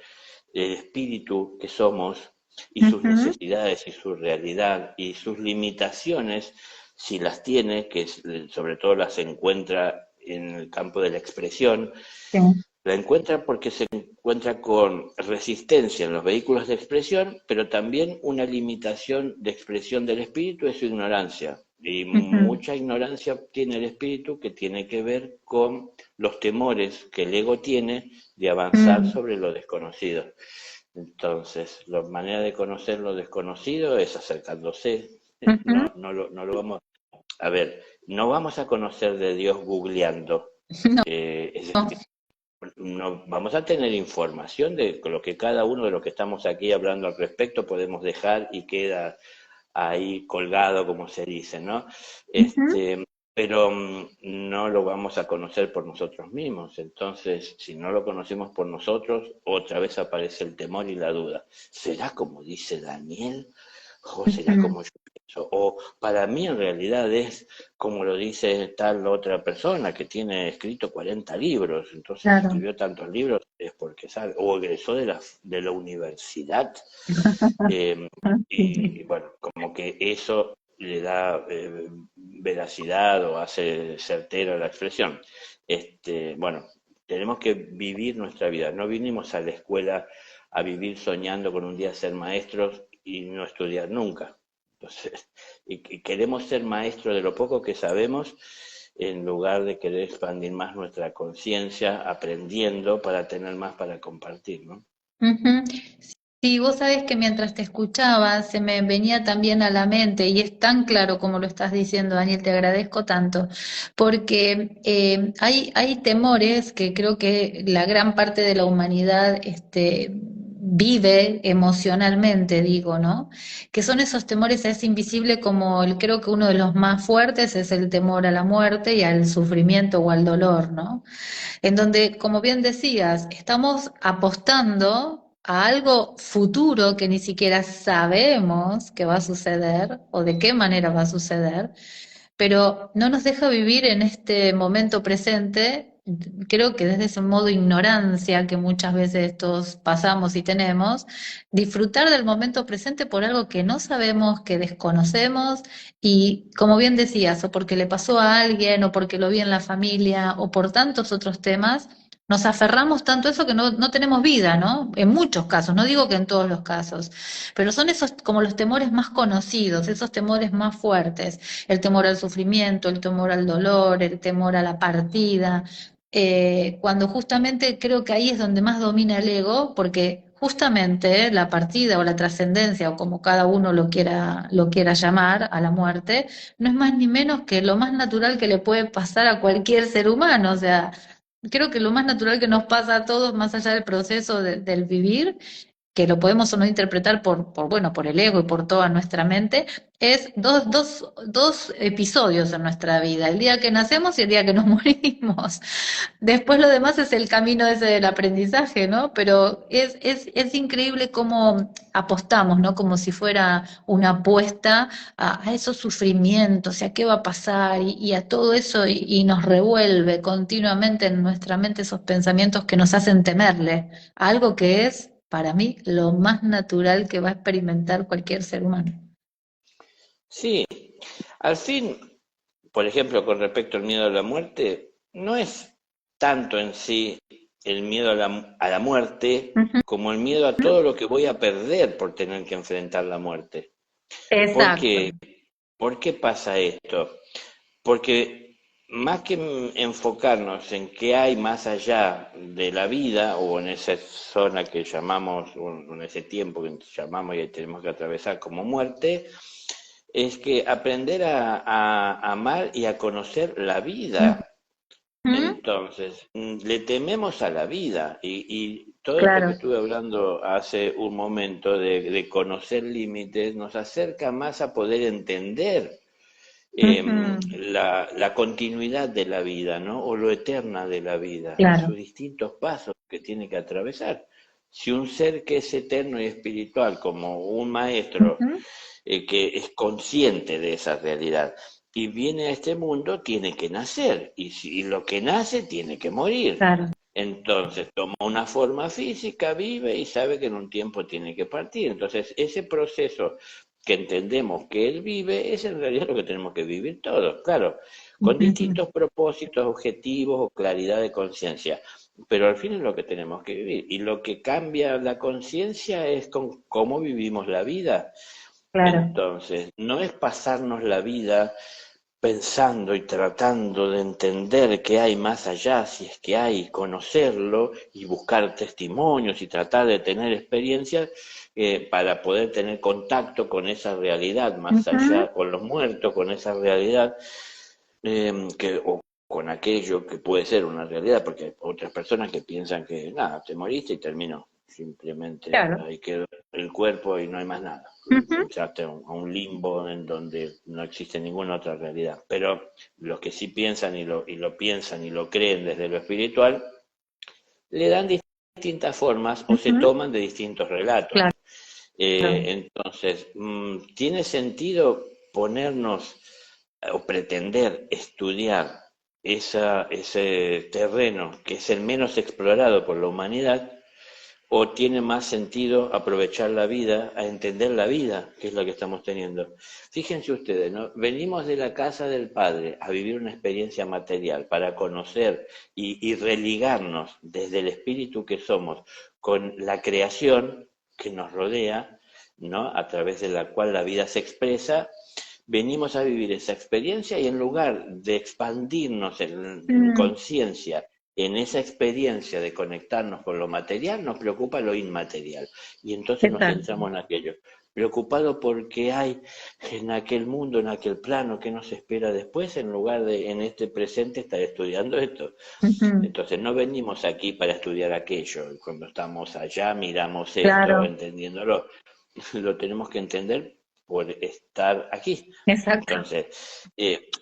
el espíritu que somos y sus ujú, necesidades y su realidad y sus limitaciones, si las tiene, que sobre todo las encuentra en el campo de la expresión, sí. la encuentra porque se encuentra con resistencia en los vehículos de expresión, pero también una limitación de expresión del espíritu es su ignorancia. Y Ujú, mucha ignorancia tiene el espíritu que tiene que ver con los temores que el ego tiene de avanzar mm, sobre lo desconocido. Entonces, la manera de conocer lo desconocido es acercándose. ujú. No lo vamos a ver, no vamos a conocer de Dios googleando. Es No, decir, no, vamos a tener información de lo que cada uno de los que estamos aquí hablando al respecto podemos dejar y queda ahí colgado, como se dice, ¿no? ujú. Pero no lo vamos a conocer por nosotros mismos. Entonces, si no lo conocemos por nosotros, otra vez aparece el temor y la duda. ¿Será como dice Daniel? ¿O será Ujú, como yo pienso? O para mí en realidad es como lo dice tal otra persona que tiene escrito 40 libros. Entonces, si claro. escribió tantos libros es porque sabe. O egresó de la universidad. Eh, y bueno, como que eso le da veracidad o hace certera la expresión. Bueno, tenemos que vivir nuestra vida. No vinimos a la escuela a vivir soñando con un día ser maestros y no estudiar nunca. Entonces, y queremos ser maestros de lo poco que sabemos en lugar de querer expandir más nuestra conciencia aprendiendo para tener más para compartir, ¿no? Ujú. Sí, vos sabés que mientras te escuchaba se me venía también a la mente, y es tan claro como lo estás diciendo, Daniel, te agradezco tanto, porque hay temores que creo que la gran parte de la humanidad vive emocionalmente, digo, ¿no? Que son esos temores, es invisible, como creo que uno de los más fuertes es el temor a la muerte y al sufrimiento o al dolor, ¿no? En donde, como bien decías, estamos apostando a algo futuro que ni siquiera sabemos que va a suceder o de qué manera va a suceder, pero no nos deja vivir en este momento presente. Creo que desde ese modo ignorancia que muchas veces todos pasamos y tenemos, disfrutar del momento presente por algo que no sabemos, que desconocemos, y como bien decías, o porque le pasó a alguien, o porque lo vi en la familia, o por tantos otros temas, nos aferramos tanto a eso que no tenemos vida, ¿no? En muchos casos, no digo que en todos los casos, pero son esos como los temores más conocidos, esos temores más fuertes, el temor al sufrimiento, el temor al dolor, el temor a la partida, cuando justamente creo que ahí es donde más domina el ego, porque justamente la partida o la trascendencia, o como cada uno lo quiera llamar, a la muerte, no es más ni menos que lo más natural que le puede pasar a cualquier ser humano. O sea, creo que lo más natural que nos pasa a todos, más allá del proceso del vivir, que lo podemos o no interpretar bueno, por el ego y por toda nuestra mente, es dos episodios en nuestra vida, el día que nacemos y el día que nos morimos. Después lo demás es el camino ese del aprendizaje, ¿no? Pero es increíble cómo apostamos, ¿no? Como si fuera una apuesta a esos sufrimientos, y a qué va a pasar, y a todo eso, y nos revuelve continuamente en nuestra mente esos pensamientos que nos hacen temerle a algo que es, para mí, lo más natural que va a experimentar cualquier ser humano. Sí, al fin, por ejemplo, con respecto al miedo a la muerte, no es tanto en sí el miedo a la muerte Ujú. como el miedo a todo lo que voy a perder por tener que enfrentar la muerte. ¿Por Exacto. qué? ¿Por qué pasa esto? Porque más que enfocarnos en qué hay más allá de la vida o en esa zona que llamamos, o en ese tiempo que llamamos y tenemos que atravesar como muerte, es que aprender a amar y a conocer la vida Entonces, le tememos a la vida y todo esto que claro. estuve hablando hace un momento de conocer límites nos acerca más a poder entender Ujú, la continuidad de la vida, ¿no? O lo eterna de la vida y sus claro. distintos pasos que tiene que atravesar. Si un ser que es eterno y espiritual, como un maestro, Ujú, que es consciente de esa realidad y viene a este mundo, tiene que nacer y si y lo que nace tiene que morir. claro. Entonces toma una forma física, vive y sabe que en un tiempo tiene que partir. Entonces ese proceso que entendemos que él vive es en realidad lo que tenemos que vivir todos, claro, con Ujú, distintos propósitos, objetivos o claridad de conciencia. Pero al fin es lo que tenemos que vivir. Y lo que cambia la conciencia es con cómo vivimos la vida. claro. Entonces, no es pasarnos la vida pensando y tratando de entender qué hay más allá, si es que hay, conocerlo y buscar testimonios y tratar de tener experiencias para poder tener contacto con esa realidad más Ujú, allá, con los muertos, con esa realidad o con aquello que puede ser una realidad, porque hay otras personas que piensan que nada, te moriste y terminó. Simplemente claro. ahí quedó el cuerpo y no hay más nada. Ujú, Entraste a un limbo en donde no existe ninguna otra realidad. Pero los que sí piensan y lo piensan y lo creen desde lo espiritual, le dan distintas formas o se ujú, toman de distintos relatos. claro. Entonces, ¿tiene sentido ponernos o pretender estudiar ese terreno que es el menos explorado por la humanidad? ¿O tiene más sentido aprovechar la vida, a entender la vida, que es la que estamos teniendo? Fíjense ustedes, ¿no? Venimos de la casa del Padre a vivir una experiencia material para conocer y religarnos desde el espíritu que somos con la creación que nos rodea, ¿no? A través de la cual la vida se expresa. Venimos a vivir esa experiencia y en lugar de expandirnos en Mm, conciencia en esa experiencia de conectarnos con lo material, nos preocupa lo inmaterial. Y entonces nos exacto. centramos en aquello. Preocupado porque hay en aquel mundo, en aquel plano que nos espera después, en lugar de en este presente estar estudiando esto. Ujú, Entonces no venimos aquí para estudiar aquello. Cuando estamos allá miramos esto, claro. entendiéndolo. Lo tenemos que entender por estar aquí. Exacto. Entonces,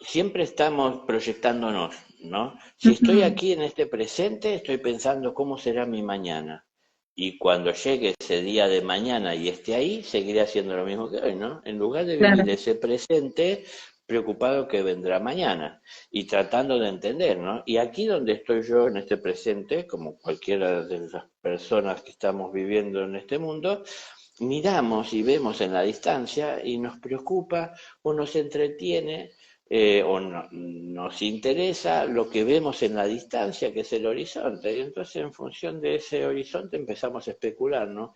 siempre estamos proyectándonos, ¿no? Si estoy Ujú, aquí en este presente, estoy pensando cómo será mi mañana. Y cuando llegue ese día de mañana y esté ahí, seguiré haciendo lo mismo que hoy, ¿no? En lugar de vivir claro. ese presente preocupado que vendrá mañana y tratando de entender, ¿no? Y aquí donde estoy yo en este presente, como cualquiera de las personas que estamos viviendo en este mundo, miramos y vemos en la distancia y nos preocupa o nos entretiene nos interesa lo que vemos en la distancia, que es el horizonte. Y entonces en función de ese horizonte empezamos a especular, ¿no?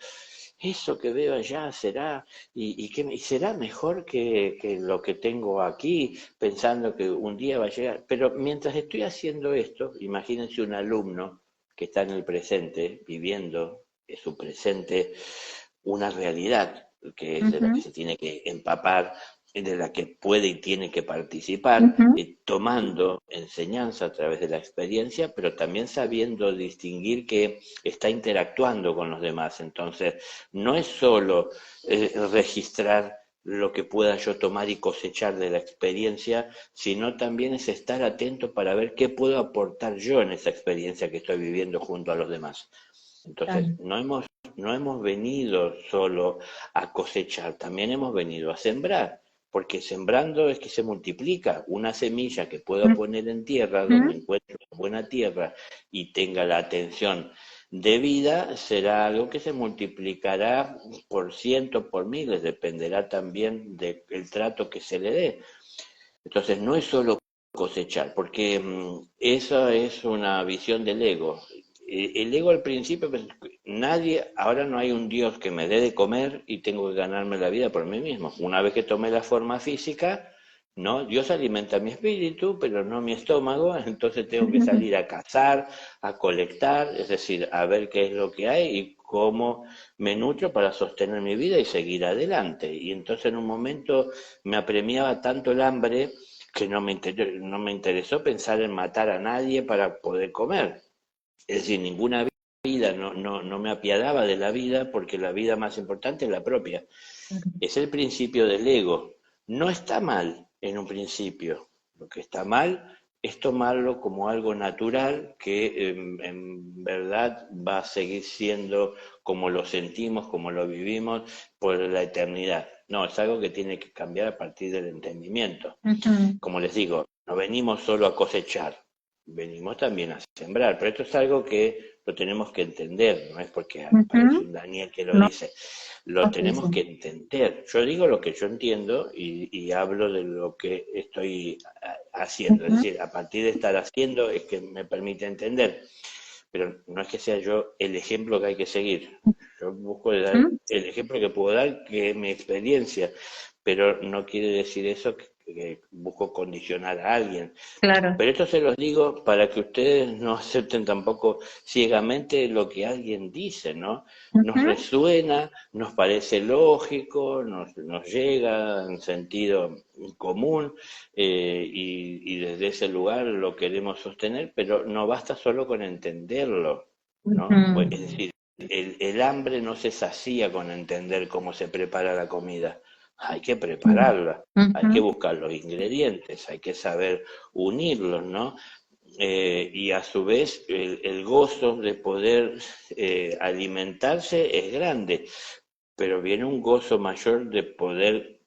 Eso que veo allá será, y será mejor que lo que tengo aquí, pensando que un día va a llegar. Pero mientras estoy haciendo esto, imagínense un alumno que está en el presente, viviendo su presente una realidad que es de la que Ujú, se tiene que empapar, de la que puede y tiene que participar, ujú, tomando enseñanza a través de la experiencia, pero también sabiendo distinguir que está interactuando con los demás. Entonces, no es solo registrar lo que pueda yo tomar y cosechar de la experiencia, sino también es estar atento para ver qué puedo aportar yo en esa experiencia que estoy viviendo junto a los demás. Entonces, claro. no hemos venido solo a cosechar, también hemos venido a sembrar, porque sembrando es que se multiplica. Una semilla que puedo poner en tierra, donde Ujú, encuentre buena tierra y tenga la atención debida, será algo que se multiplicará por cientos, por miles, dependerá también del trato que se le dé. Entonces, no es solo cosechar, porque esa es una visión del ego. El ego al principio, pues, nadie, ahora no hay un Dios que me dé de comer y tengo que ganarme la vida por mí mismo. Una vez que tomé la forma física, no, Dios alimenta mi espíritu, pero no mi estómago, entonces tengo que ujú, salir a cazar, a colectar, es decir, a ver qué es lo que hay y cómo me nutro para sostener mi vida y seguir adelante. Y entonces en un momento me apremiaba tanto el hambre que no me interesó pensar en matar a nadie para poder comer. Es decir, ninguna vida, no me apiadaba de la vida porque la vida más importante es la propia. Es el principio del ego. No está mal en un principio. Lo que está mal es tomarlo como algo natural que en verdad va a seguir siendo como lo sentimos, como lo vivimos por la eternidad. No, es algo que tiene que cambiar a partir del entendimiento. Ujú, Como les digo, no venimos solo a cosechar, venimos también a sembrar, pero esto es algo que lo tenemos que entender, no es porque aparece ujú. un Daniel que lo No, dice, lo sí, tenemos sí. que entender. Yo digo lo que yo entiendo y hablo de lo que estoy haciendo, es Ujú, decir, a partir de estar haciendo es que me permite entender, pero no es que sea yo el ejemplo que hay que seguir. Yo busco dar ujú. el ejemplo que puedo dar, que es mi experiencia, pero no quiere decir eso que busco condicionar a alguien. Claro. Pero esto se los digo para que ustedes no acepten tampoco ciegamente lo que alguien dice, ¿no? Nos Ujú, resuena, nos parece lógico, nos llega en sentido común y desde ese lugar lo queremos sostener, pero no basta solo con entenderlo, ¿no? ujú, Es decir, el hambre no se sacía con entender cómo se prepara la comida, hay que prepararla, hay que ujú. buscar los ingredientes, hay que saber unirlos, ¿no? Y a su vez el gozo de poder alimentarse es grande, pero viene un gozo mayor de poder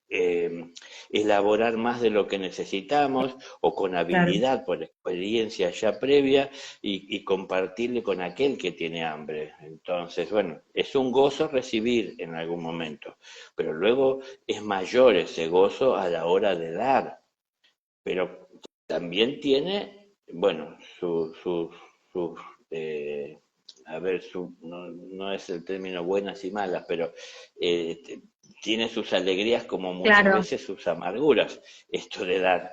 elaborar más de lo que necesitamos o con Claro. habilidad, por experiencia ya previa y compartirle con aquel que tiene hambre. Entonces, bueno, es un gozo recibir en algún momento, pero luego es mayor ese gozo a la hora de dar, pero también tiene, bueno, sus, eh, a ver, no es el término buenas y malas, pero eh, tiene sus alegrías como muchas Claro, veces sus amarguras, esto de dar,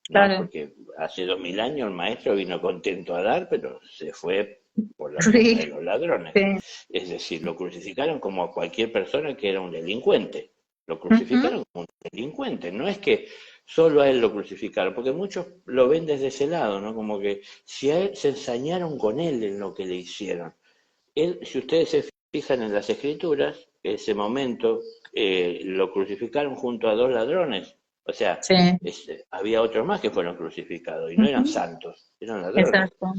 ¿no? claro. Porque hace 2000 años el maestro vino contento a dar, pero se fue por la zona de Sí, los ladrones. sí. Es decir, lo crucificaron como a cualquier persona que era un delincuente. Lo Ujú. crucificaron como un delincuente. No es que solo a él lo crucificaron, porque muchos lo ven desde ese lado, ¿no? Como que si a él se ensañaron con él en lo que le hicieron. Él, si ustedes se fijan en las escrituras, ese momento lo crucificaron junto a dos ladrones. O sea, Sí. había otros más que fueron crucificados y no eran Ujú. santos, eran ladrones. Exacto.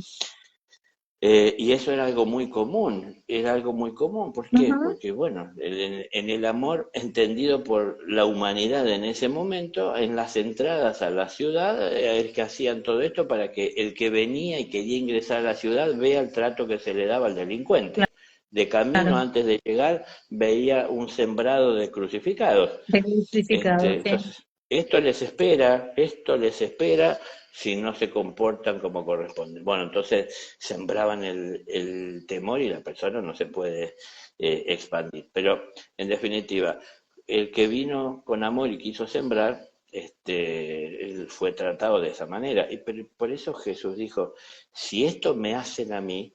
Y eso era algo muy común, era algo muy común. ¿Por qué? Ujú. Porque, bueno, en el amor entendido por la humanidad en ese momento, en las entradas a la ciudad, es que hacían todo esto para que el que venía y quería ingresar a la ciudad vea el trato que se le daba al delincuente. De camino, Claro. antes de llegar, veía un sembrado de crucificados. De crucificado, sí. Entonces, esto les espera si no se comportan como corresponde. Bueno, entonces sembraban el temor y la persona no se puede expandir. Pero, en definitiva, el que vino con amor y quiso sembrar, él fue tratado de esa manera. Y por eso Jesús dijo, si esto me hacen a mí,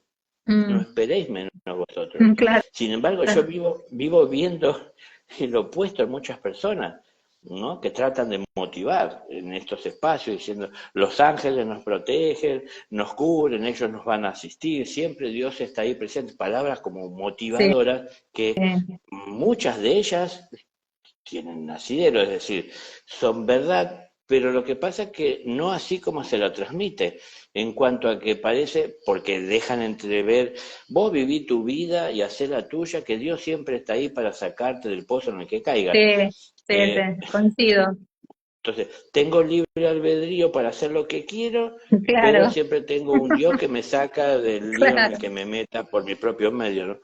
no Mm, esperéis menos vosotros. claro, Sin embargo, yo claro. vivo viendo el opuesto en muchas personas, ¿no? Que tratan de motivar en estos espacios diciendo, los ángeles nos protegen, nos cubren, ellos nos van a asistir, siempre Dios está ahí presente. Palabras como Sí, motivadoras que muchas de ellas tienen asidero, es decir, son verdad, pero lo que pasa es que no así como se lo transmite, en cuanto a que parece, porque dejan entrever, vos viví tu vida y hacé la tuya, que Dios siempre está ahí para sacarte del pozo en el que caigas. sí, sí, Eh, sí, coincido. entonces, tengo libre albedrío para hacer lo que quiero, pero Claro, siempre tengo un Dios que me saca del lío en el claro. que me meta por mis propios medios, ¿no?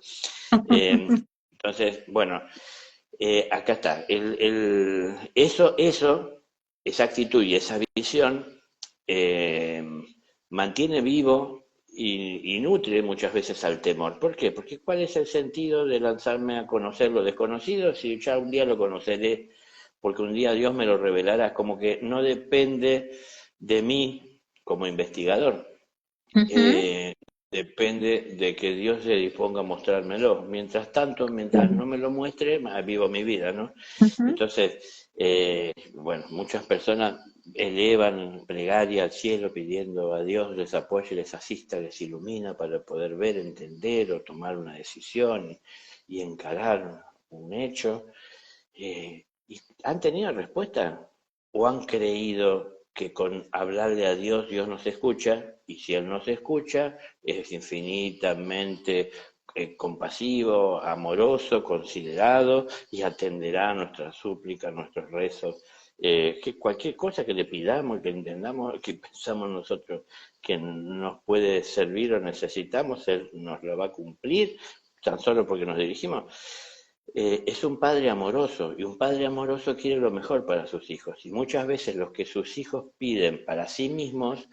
Eh, entonces, bueno, acá está. Esa actitud y esa visión eh, mantiene vivo y nutre muchas veces al temor. ¿Por qué? Porque ¿cuál es el sentido de lanzarme a conocer lo desconocido si ya un día lo conoceré? Porque un día Dios me lo revelará. Como que no depende de mí como investigador, Ujú. eh, depende de que Dios se disponga a mostrármelo. Mientras tanto, mientras no me lo muestre, vivo mi vida, ¿no? Ujú. Entonces, bueno, muchas personas elevan plegaria al cielo pidiendo a Dios les apoye, les asista, les ilumina para poder ver, entender o tomar una decisión y encarar un hecho. ¿Y han tenido respuesta? ¿O han creído que con hablarle a Dios, Dios nos escucha? Y si Él nos escucha, es infinitamente compasivo, amoroso, considerado y atenderá a nuestras súplicas, nuestros rezos. Que cualquier cosa que le pidamos, que entendamos, que pensamos nosotros que nos puede servir o necesitamos, Él nos lo va a cumplir, tan solo porque nos dirigimos. Es un padre amoroso y un padre amoroso quiere lo mejor para sus hijos y muchas veces lo que sus hijos piden para sí mismos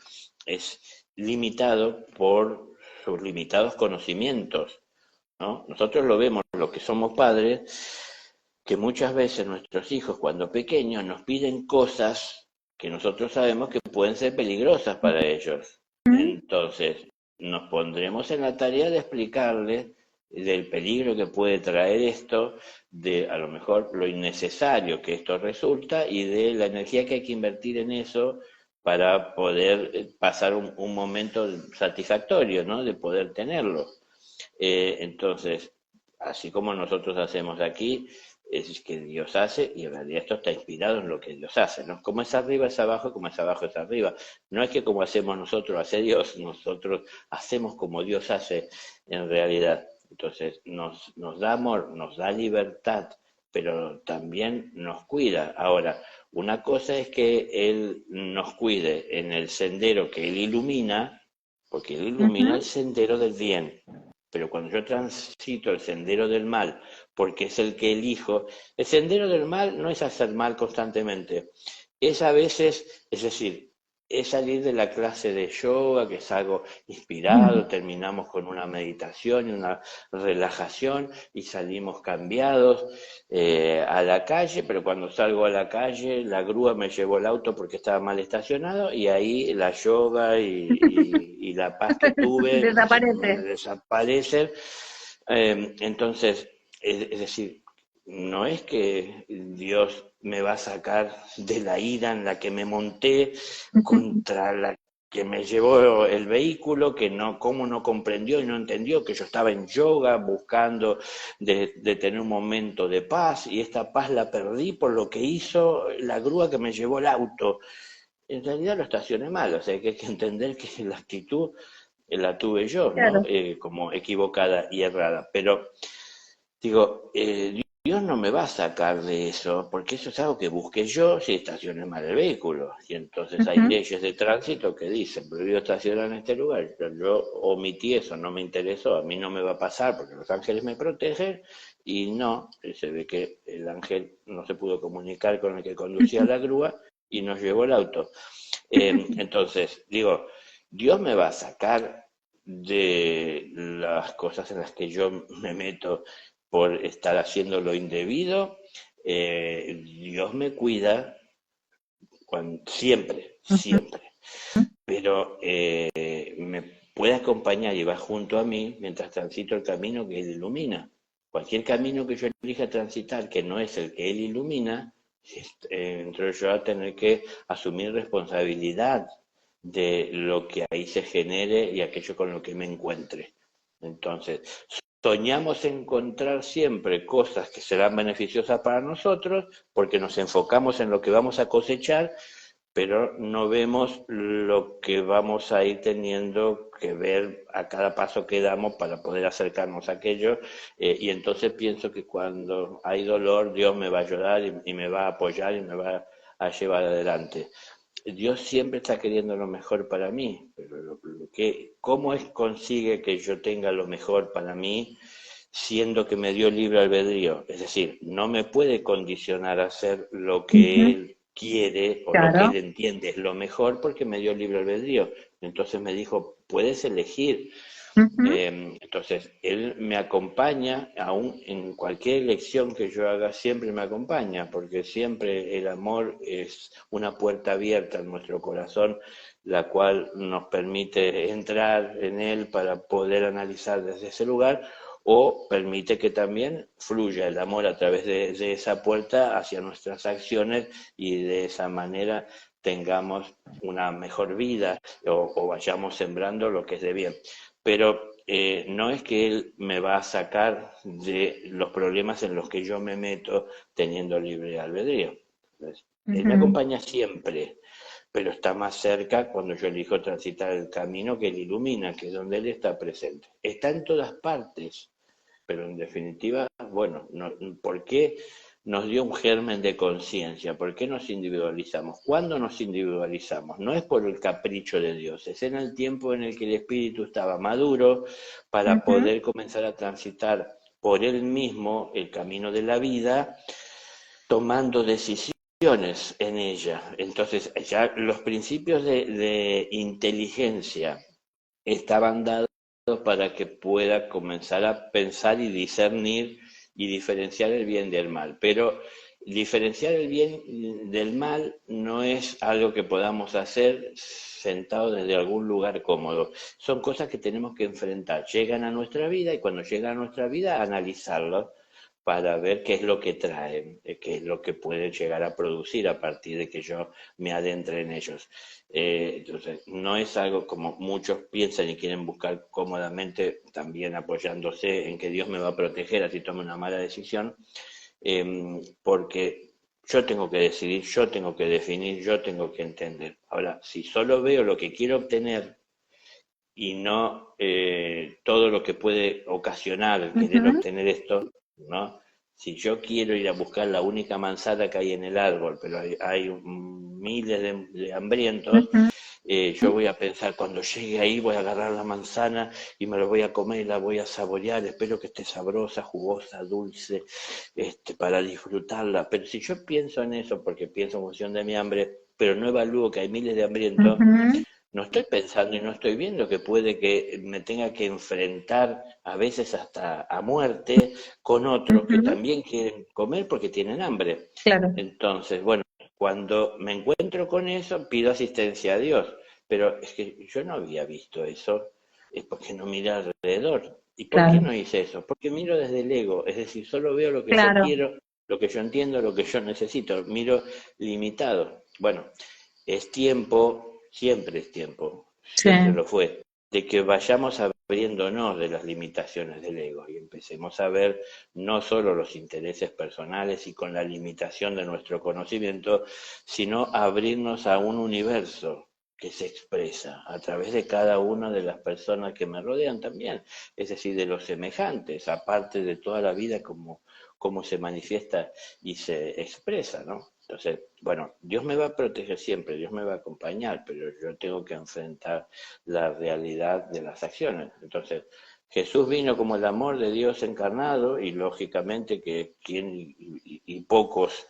es limitado por sus limitados conocimientos, ¿no? Nosotros lo vemos, los que somos padres, que muchas veces nuestros hijos cuando pequeños nos piden cosas que nosotros sabemos que pueden ser peligrosas para ellos. Entonces, nos pondremos en la tarea de explicarles del peligro que puede traer esto, de a lo mejor lo innecesario que esto resulta y de la energía que hay que invertir en eso para poder pasar un momento satisfactorio, ¿no? De poder tenerlo. Entonces, así como nosotros hacemos aquí, es que Dios hace, y en realidad esto está inspirado en lo que Dios hace, ¿no? Como es arriba es abajo, como es abajo es arriba. No es que como hacemos nosotros hace Dios, nosotros hacemos como Dios hace en realidad. Entonces, nos da amor, nos da libertad, pero también nos cuida. Ahora, una cosa es que Él nos cuide en el sendero que Él ilumina, porque Él ilumina el sendero del bien. Pero cuando yo transito el sendero del mal, porque es el que elijo, el sendero del mal no es hacer mal constantemente, es a veces, es decir, es salir de la clase de yoga, que es algo inspirado, terminamos con una meditación y una relajación y salimos cambiados a la calle, pero cuando salgo a la calle la grúa me llevó el auto porque estaba mal estacionado y ahí la yoga y la paz que tuve Desaparece. desaparecen. Entonces, es decir, no es que Dios me va a sacar de la ira en la que me monté contra la que me llevó el vehículo, que no, cómo no comprendió y no entendió que yo estaba en yoga buscando de tener un momento de paz y esta paz la perdí por lo que hizo la grúa que me llevó el auto. En realidad lo estacioné mal, o sea que hay que entender que la actitud la tuve yo, ¿no? Claro. Como equivocada y errada. Pero digo, Dios no me va a sacar de eso, porque eso es algo que busqué yo si estacioné mal el vehículo. Y entonces hay Ujú. leyes de tránsito que dicen, prohibido estacionar en este lugar. Yo omití eso, no me interesó, a mí no me va a pasar porque los ángeles me protegen. Y no, se ve que el ángel no se pudo comunicar con el que conducía la grúa y nos llevó el auto. Entonces, digo, Dios me va a sacar de las cosas en las que yo me meto por estar haciendo lo indebido. Dios me cuida siempre, siempre, pero me puede acompañar y va junto a mí mientras transito el camino que Él ilumina. Cualquier camino que yo elija transitar que no es el que Él ilumina, entro yo a tener que asumir responsabilidad de lo que ahí se genere y aquello con lo que me encuentre. Entonces, soñamos encontrar siempre cosas que serán beneficiosas para nosotros porque nos enfocamos en lo que vamos a cosechar, pero no vemos lo que vamos a ir teniendo que ver a cada paso que damos para poder acercarnos a aquello. Y entonces pienso que cuando hay dolor, Dios me va a ayudar y me va a apoyar y me va a llevar adelante. Dios siempre está queriendo lo mejor para mí, pero ¿cómo consigue que yo tenga lo mejor para mí siendo que me dio libre albedrío? Es decir, no me puede condicionar a hacer lo que Ujú. Él quiere o lo que Él Claro. entiende es lo mejor porque me dio libre albedrío. Entonces me dijo, puedes elegir. Ujú. Entonces, Él me acompaña, aún en cualquier elección que yo haga, siempre me acompaña, porque siempre el amor es una puerta abierta en nuestro corazón, la cual nos permite entrar en Él para poder analizar desde ese lugar, o permite que también fluya el amor a través de esa puerta hacia nuestras acciones y de esa manera tengamos una mejor vida o vayamos sembrando lo que es de bien. Pero no es que Él me va a sacar de los problemas en los que yo me meto teniendo libre albedrío. Entonces, Él me Ujú, acompaña siempre, pero está más cerca cuando yo elijo transitar el camino que Él ilumina, que es donde Él está presente. Está en todas partes, pero en definitiva, bueno, ¿por qué nos dio un germen de conciencia? ¿Por qué nos individualizamos? ¿Cuándo nos individualizamos? No es por el capricho de Dios, es en el tiempo en el que el espíritu estaba maduro para ujú, poder comenzar a transitar por él mismo el camino de la vida, tomando decisiones en ella. Entonces, ya los principios de inteligencia estaban dados para que pueda comenzar a pensar y discernir y diferenciar el bien del mal. Pero diferenciar el bien del mal no es algo que podamos hacer sentados desde algún lugar cómodo. Son cosas que tenemos que enfrentar. Llegan a nuestra vida y cuando llegan a nuestra vida, analizarlo para ver qué es lo que traen, qué es lo que pueden llegar a producir a partir de que yo me adentre en ellos. Entonces, no es algo como muchos piensan y quieren buscar cómodamente, también apoyándose en que Dios me va a proteger así tome una mala decisión, porque yo tengo que decidir, yo tengo que definir, yo tengo que entender. Ahora, si solo veo lo que quiero obtener y no todo lo que puede ocasionar el querer ujú, obtener esto, ¿no? Si yo quiero ir a buscar la única manzana que hay en el árbol, pero hay miles de hambrientos, ujú. yo voy a pensar, cuando llegue ahí voy a agarrar la manzana y me la voy a comer y la voy a saborear, espero que esté sabrosa, jugosa, dulce, para disfrutarla. Pero si yo pienso en eso, porque pienso en función de mi hambre, pero no evalúo que hay miles de hambrientos, Ujú, no estoy pensando y no estoy viendo que puede que me tenga que enfrentar a veces hasta a muerte con otros que ujú, también quieren comer porque tienen hambre. claro, Entonces, bueno, cuando me encuentro con eso, pido asistencia a Dios. Pero es que yo no había visto eso, es porque no miré alrededor. ¿Y por qué claro, no hice eso? Porque miro desde el ego, es decir, solo veo lo que yo claro. quiero, lo que yo entiendo, lo que yo necesito, miro limitado. Bueno, es tiempo, siempre es tiempo, Sí. siempre lo fue, de que vayamos abriéndonos de las limitaciones del ego y empecemos a ver no solo los intereses personales y con la limitación de nuestro conocimiento, sino abrirnos a un universo que se expresa a través de cada una de las personas que me rodean también, es decir, de los semejantes, aparte de toda la vida como se manifiesta y se expresa, ¿no? Entonces, bueno, Dios me va a proteger siempre, Dios me va a acompañar, pero yo tengo que enfrentar la realidad de las acciones. Entonces, Jesús vino como el amor de Dios encarnado y lógicamente que quien y pocos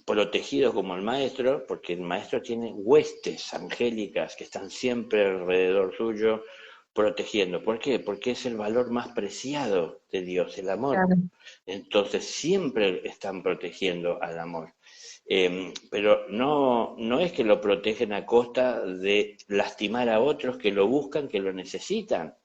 protegidos como el maestro, porque el maestro tiene huestes angélicas que están siempre alrededor suyo protegiendo. ¿Por qué? Porque es el valor más preciado de Dios, el amor. Claro. Entonces siempre están protegiendo al amor. Pero no es que lo protegen a costa de lastimar a otros que lo buscan, que lo necesitan.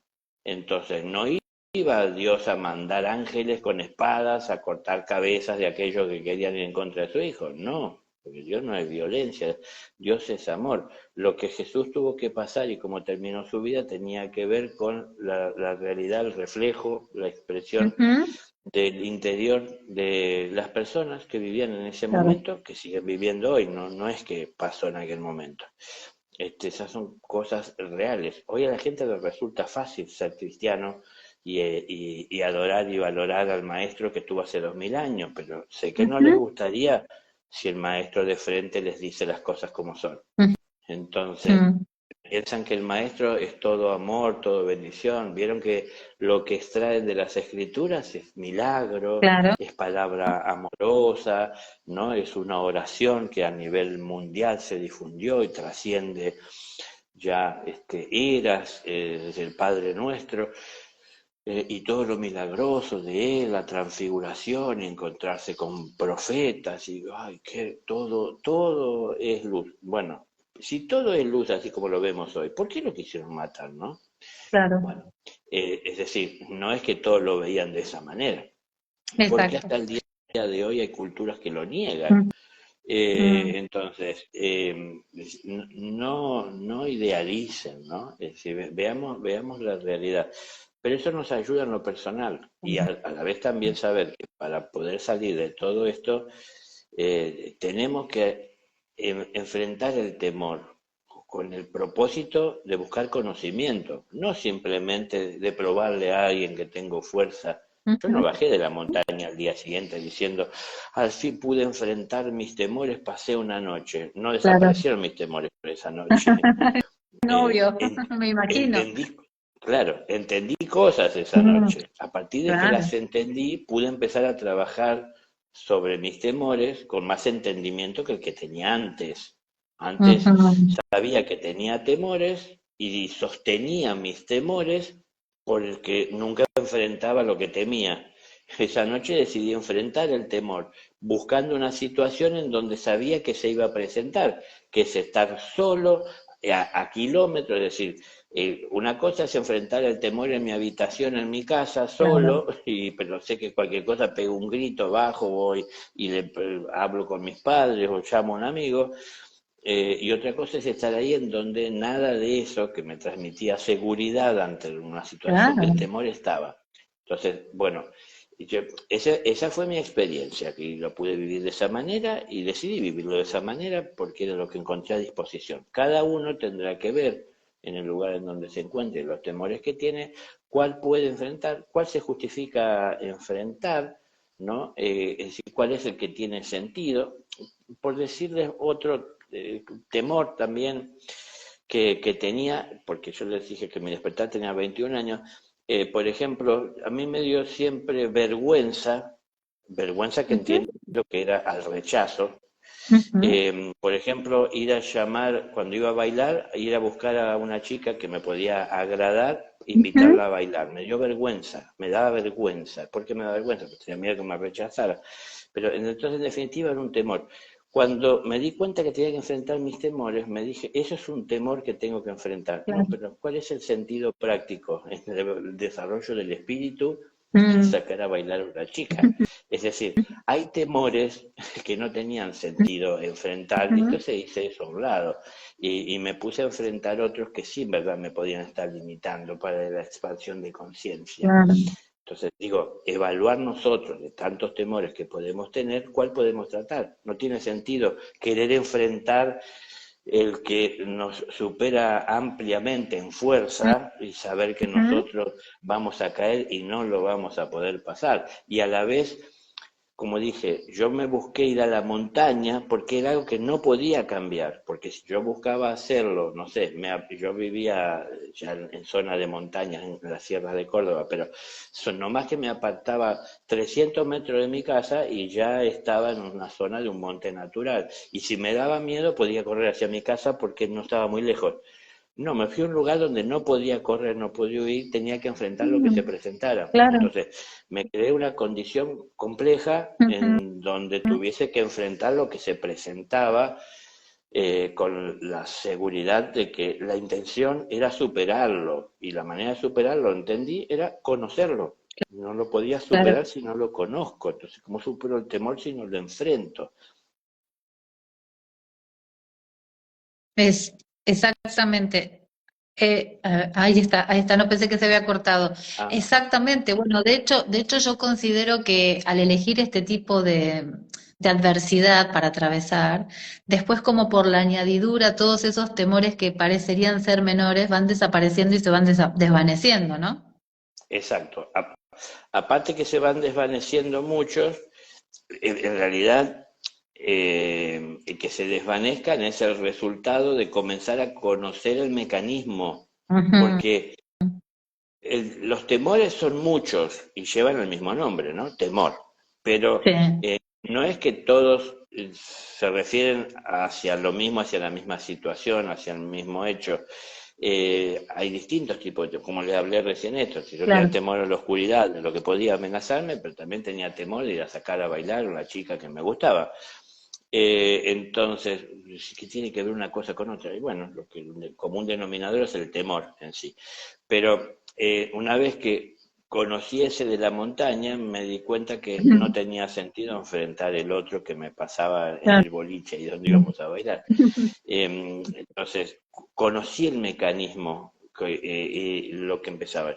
Entonces no iba Dios a mandar ángeles con espadas a cortar cabezas de aquellos que querían ir en contra de su hijo. No, porque Dios no es violencia, Dios es amor. Lo que Jesús tuvo que pasar y cómo terminó su vida tenía que ver con la realidad, el reflejo, la expresión Ujú, del interior de las personas que vivían en ese claro. momento, que siguen viviendo hoy, no es que pasó en aquel momento. Esas son cosas reales. Hoy a la gente le resulta fácil ser cristiano y adorar y valorar al maestro que estuvo hace 2000 años, pero sé que no les Ujú, gustaría si el maestro de frente les dice las cosas como son. Entonces, ujú, piensan que el maestro es todo amor, todo bendición. Vieron que lo que extraen de las escrituras es milagro, claro. es palabra amorosa, ¿no? Es una oración que a nivel mundial se difundió y trasciende ya eras, desde el Padre Nuestro, y todo lo milagroso de él, la transfiguración, y encontrarse con profetas, y ay, que todo es luz. Bueno, si todo es luz así como lo vemos hoy, ¿por qué lo quisieron matar, no? Claro. Bueno, es decir, no es que todos lo veían de esa manera, porque Exacto. hasta el día de hoy hay culturas que lo niegan. Mm, Mm, Entonces, no idealicen, ¿no? Es decir, veamos la realidad. Pero eso nos ayuda en lo personal y a la vez también saber que para poder salir de todo esto, tenemos que enfrentar el temor con el propósito de buscar conocimiento, no simplemente de probarle a alguien que tengo fuerza. Yo no ujú. bajé de la montaña al día siguiente diciendo, al fin pude enfrentar mis temores, pasé una noche. No Claro. desaparecieron mis temores por esa noche. Novio, En- me imagino. entendí, claro, entendí cosas esa Mm, noche. A partir de que claro. las entendí, pude empezar a trabajar sobre mis temores con más entendimiento que el que tenía antes. Antes Ujú. sabía que tenía temores y sostenía mis temores porque nunca enfrentaba lo que temía. Esa noche decidí enfrentar el temor, buscando una situación en donde sabía que se iba a presentar, que es estar solo a kilómetros, es decir, una cosa es enfrentar el temor en mi habitación, en mi casa, Claro. solo, pero sé que cualquier cosa pego un grito, bajo, voy y hablo con mis padres o llamo a un amigo. Y otra cosa es estar ahí en donde nada de eso que me transmitía seguridad ante una situación de Claro. temor estaba. Entonces, bueno, esa fue mi experiencia, que lo pude vivir de esa manera y decidí vivirlo de esa manera porque era lo que encontré a disposición. Cada uno tendrá que ver en el lugar en donde se encuentre los temores que tiene, cuál puede enfrentar, cuál se justifica enfrentar, ¿no? Es decir, cuál es el que tiene sentido. Por decirles otro temor también que tenía, porque yo les dije que mi despertar tenía 21 años, por ejemplo, a mí me dio siempre vergüenza que Ujú, entiendo que era al rechazo. ujú, Por ejemplo, ir a llamar, cuando iba a bailar, ir a buscar a una chica que me podía agradar, ujú. invitarla a bailar. Me dio vergüenza, me daba vergüenza. ¿Por qué me daba vergüenza? Porque tenía miedo que me rechazara. Pero entonces, en definitiva, era un temor. Cuando me di cuenta que tenía que enfrentar mis temores, me dije, eso es un temor que tengo que enfrentar. No, Claro. pero ¿cuál es el sentido práctico en el desarrollo del espíritu de Mm, sacar a bailar a una chica? Es decir, hay temores que no tenían sentido enfrentar, y ujú. entonces hice eso a un lado, y me puse a enfrentar otros que sí, en verdad, me podían estar limitando para la expansión de conciencia. Claro. Entonces, digo, evaluar nosotros de tantos temores que podemos tener, ¿cuál podemos tratar? No tiene sentido querer enfrentar el que nos supera ampliamente en fuerza y saber que Ujú. nosotros vamos a caer y no lo vamos a poder pasar. Y a la vez, como dije, yo me busqué ir a la montaña porque era algo que no podía cambiar, porque si yo buscaba hacerlo, no sé, yo vivía ya en zona de montaña, en las sierras de Córdoba, pero nomás que me apartaba 300 metros de mi casa y ya estaba en una zona de un monte natural. Y si me daba miedo, podía correr hacia mi casa porque no estaba muy lejos. No, me fui a un lugar donde no podía correr, no podía huir, tenía que enfrentar lo que se Mm, presentara. claro. Entonces, me creé una condición compleja Ujú. en donde tuviese que enfrentar lo que se presentaba, con la seguridad de que la intención era superarlo, y la manera de superarlo, entendí, era conocerlo. No lo podía Claro. superar si no lo conozco. Entonces, ¿cómo supero el temor si no lo enfrento? Es exactamente. Ahí está, no pensé que se había cortado. Ah, Exactamente, bueno, de hecho yo considero que al elegir este tipo de adversidad para atravesar, después como por la añadidura, todos esos temores que parecerían ser menores van desapareciendo y se van desvaneciendo, ¿no? exacto. Aparte que se van desvaneciendo muchos, en realidad, que se desvanezcan es el resultado de comenzar a conocer el mecanismo, Ujú. porque los temores son muchos y llevan el mismo nombre, ¿no? Temor. Pero Sí, no es que todos se refieren hacia lo mismo, hacia la misma situación, hacia el mismo hecho. Hay distintos tipos, como le hablé recién esto, si yo tenía claro. temor a la oscuridad, de lo que podía amenazarme, pero también tenía temor de ir a sacar a bailar a una chica que me gustaba. Entonces, ¿qué tiene que ver una cosa con otra? Y bueno, lo que el común denominador es el temor en sí. Pero una vez que conocí ese de la montaña, me di cuenta que no tenía sentido enfrentar el otro que me pasaba en Claro. el boliche y donde íbamos a bailar. Entonces, conocí el mecanismo, lo que empezaba.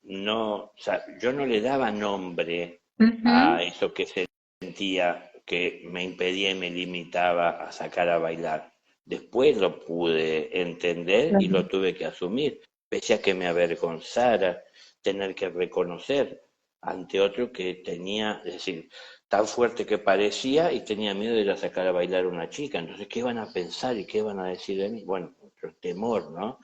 No, o sea, yo no le daba nombre a Ujú. eso que sentía que me impedía y me limitaba a sacar a bailar. Después lo pude entender y lo Claro. tuve que asumir, pese a que me avergonzara tener que reconocer ante otro que tenía, es decir, tan fuerte que parecía y tenía miedo de ir a sacar a bailar a una chica. Entonces, ¿qué iban a pensar y qué iban a decir de mí? Bueno, otro temor, ¿no?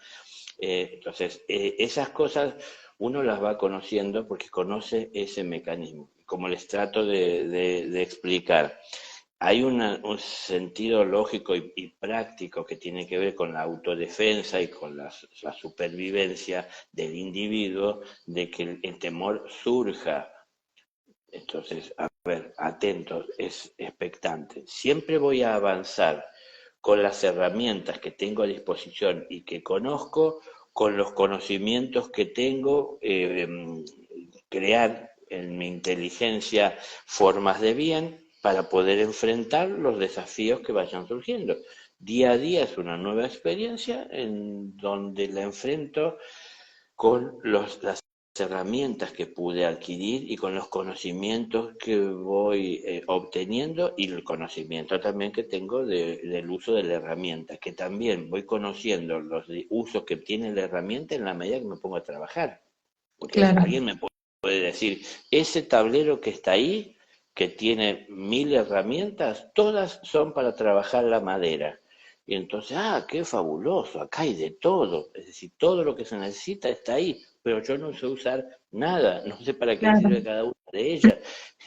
Entonces, esas cosas uno las va conociendo porque conoce ese mecanismo. Como les trato de explicar, hay un sentido lógico y práctico que tiene que ver con la autodefensa y con la supervivencia del individuo, de que el temor surja. Entonces, a ver, atentos, es expectante. Siempre voy a avanzar con las herramientas que tengo a disposición y que conozco, con los conocimientos que tengo, crear en mi inteligencia formas de bien para poder enfrentar los desafíos que vayan surgiendo. Día a día es una nueva experiencia en donde la enfrento con las herramientas que pude adquirir y con los conocimientos que voy obteniendo y el conocimiento también que tengo del uso de la herramienta, que también voy conociendo los usos que tiene la herramienta en la medida que me pongo a trabajar. Porque Claro. alguien me puede decir, ese tablero que está ahí, que tiene 1000 herramientas, todas son para trabajar la madera. Y entonces, qué fabuloso, acá hay de todo. Es decir, todo lo que se necesita está ahí, pero yo no sé usar nada, no sé para qué Claro. sirve cada una de ellas.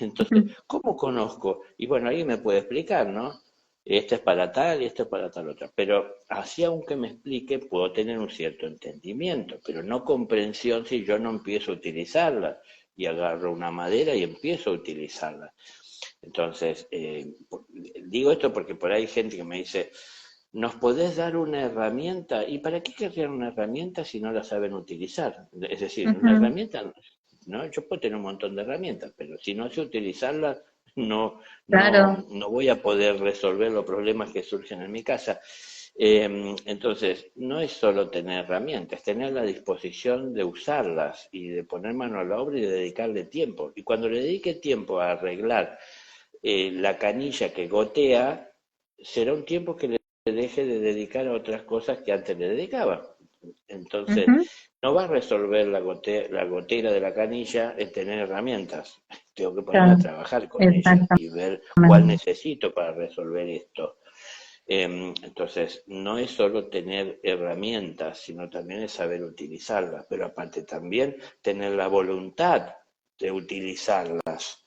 Entonces, ¿cómo conozco? Y bueno, alguien me puede explicar, ¿no? Esto es para tal y esto es para tal otra. Pero así aunque me explique, puedo tener un cierto entendimiento, pero no comprensión si yo no empiezo a utilizarla y agarro una madera y empiezo a utilizarla. Entonces, digo esto porque por ahí hay gente que me dice, ¿nos podés dar una herramienta? ¿Y para qué querrían una herramienta si no la saben utilizar? Es decir, una Ujú. herramienta, ¿no? Yo puedo tener un montón de herramientas, pero si no sé utilizarlas, Claro. no voy a poder resolver los problemas que surgen en mi casa. Entonces, no es solo tener herramientas, tener la disposición de usarlas y de poner mano a la obra y de dedicarle tiempo. Y cuando le dedique tiempo a arreglar la canilla que gotea, será un tiempo que le deje de dedicar a otras cosas que antes le dedicaba. Entonces, Ujú. no va a resolver la gotera de la canilla en tener herramientas. Tengo que ponerme a Claro. trabajar con ella Exactamente. y ver cuál necesito para resolver esto. Entonces, no es solo tener herramientas, sino también es saber utilizarlas, pero aparte también tener la voluntad de utilizarlas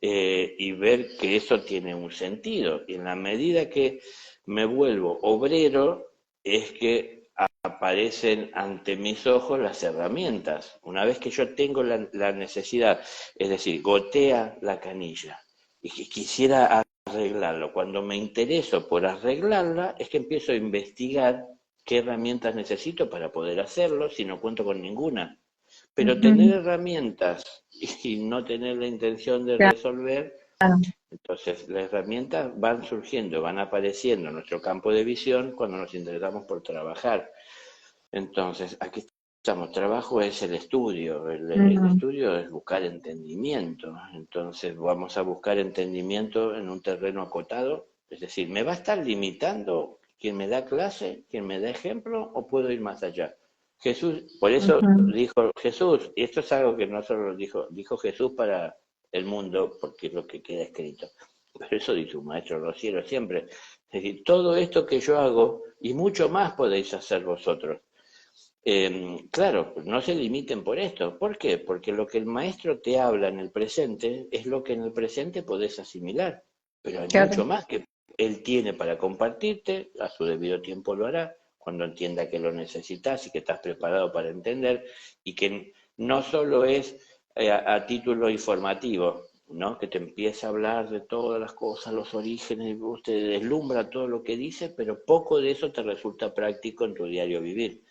y ver que eso tiene un sentido. Y en la medida que me vuelvo obrero, es que aparecen ante mis ojos las herramientas. Una vez que yo tengo la necesidad, es decir, gotea la canilla y que quisiera arreglarlo. Cuando me intereso por arreglarla, es que empiezo a investigar qué herramientas necesito para poder hacerlo si no cuento con ninguna. Pero tener Ujú. herramientas y no tener la intención de Claro. resolver, entonces las herramientas van surgiendo, van apareciendo en nuestro campo de visión cuando nos interesamos por trabajar. Entonces, aquí estamos, trabajo es el estudio, el Ujú. estudio es buscar entendimiento, entonces vamos a buscar entendimiento en un terreno acotado, es decir, ¿me va a estar limitando quien me da clase, quien me da ejemplo, o puedo ir más allá? Jesús, por eso Ujú. dijo Jesús, y esto es algo que no solo dijo Jesús para el mundo, porque es lo que queda escrito, pero eso dice un maestro rociero siempre, es decir, todo esto que yo hago y mucho más podéis hacer vosotros. Claro, no se limiten por esto. ¿Por qué? Porque lo que el maestro te habla en el presente es lo que en el presente podés asimilar, pero hay mucho Claro. más que él tiene para compartirte, a su debido tiempo lo hará, cuando entienda que lo necesitas y que estás preparado para entender, y que no solo es a título informativo, ¿no? Que te empieza a hablar de todas las cosas, los orígenes, te deslumbra todo lo que dice, pero poco de eso te resulta práctico en tu diario vivir.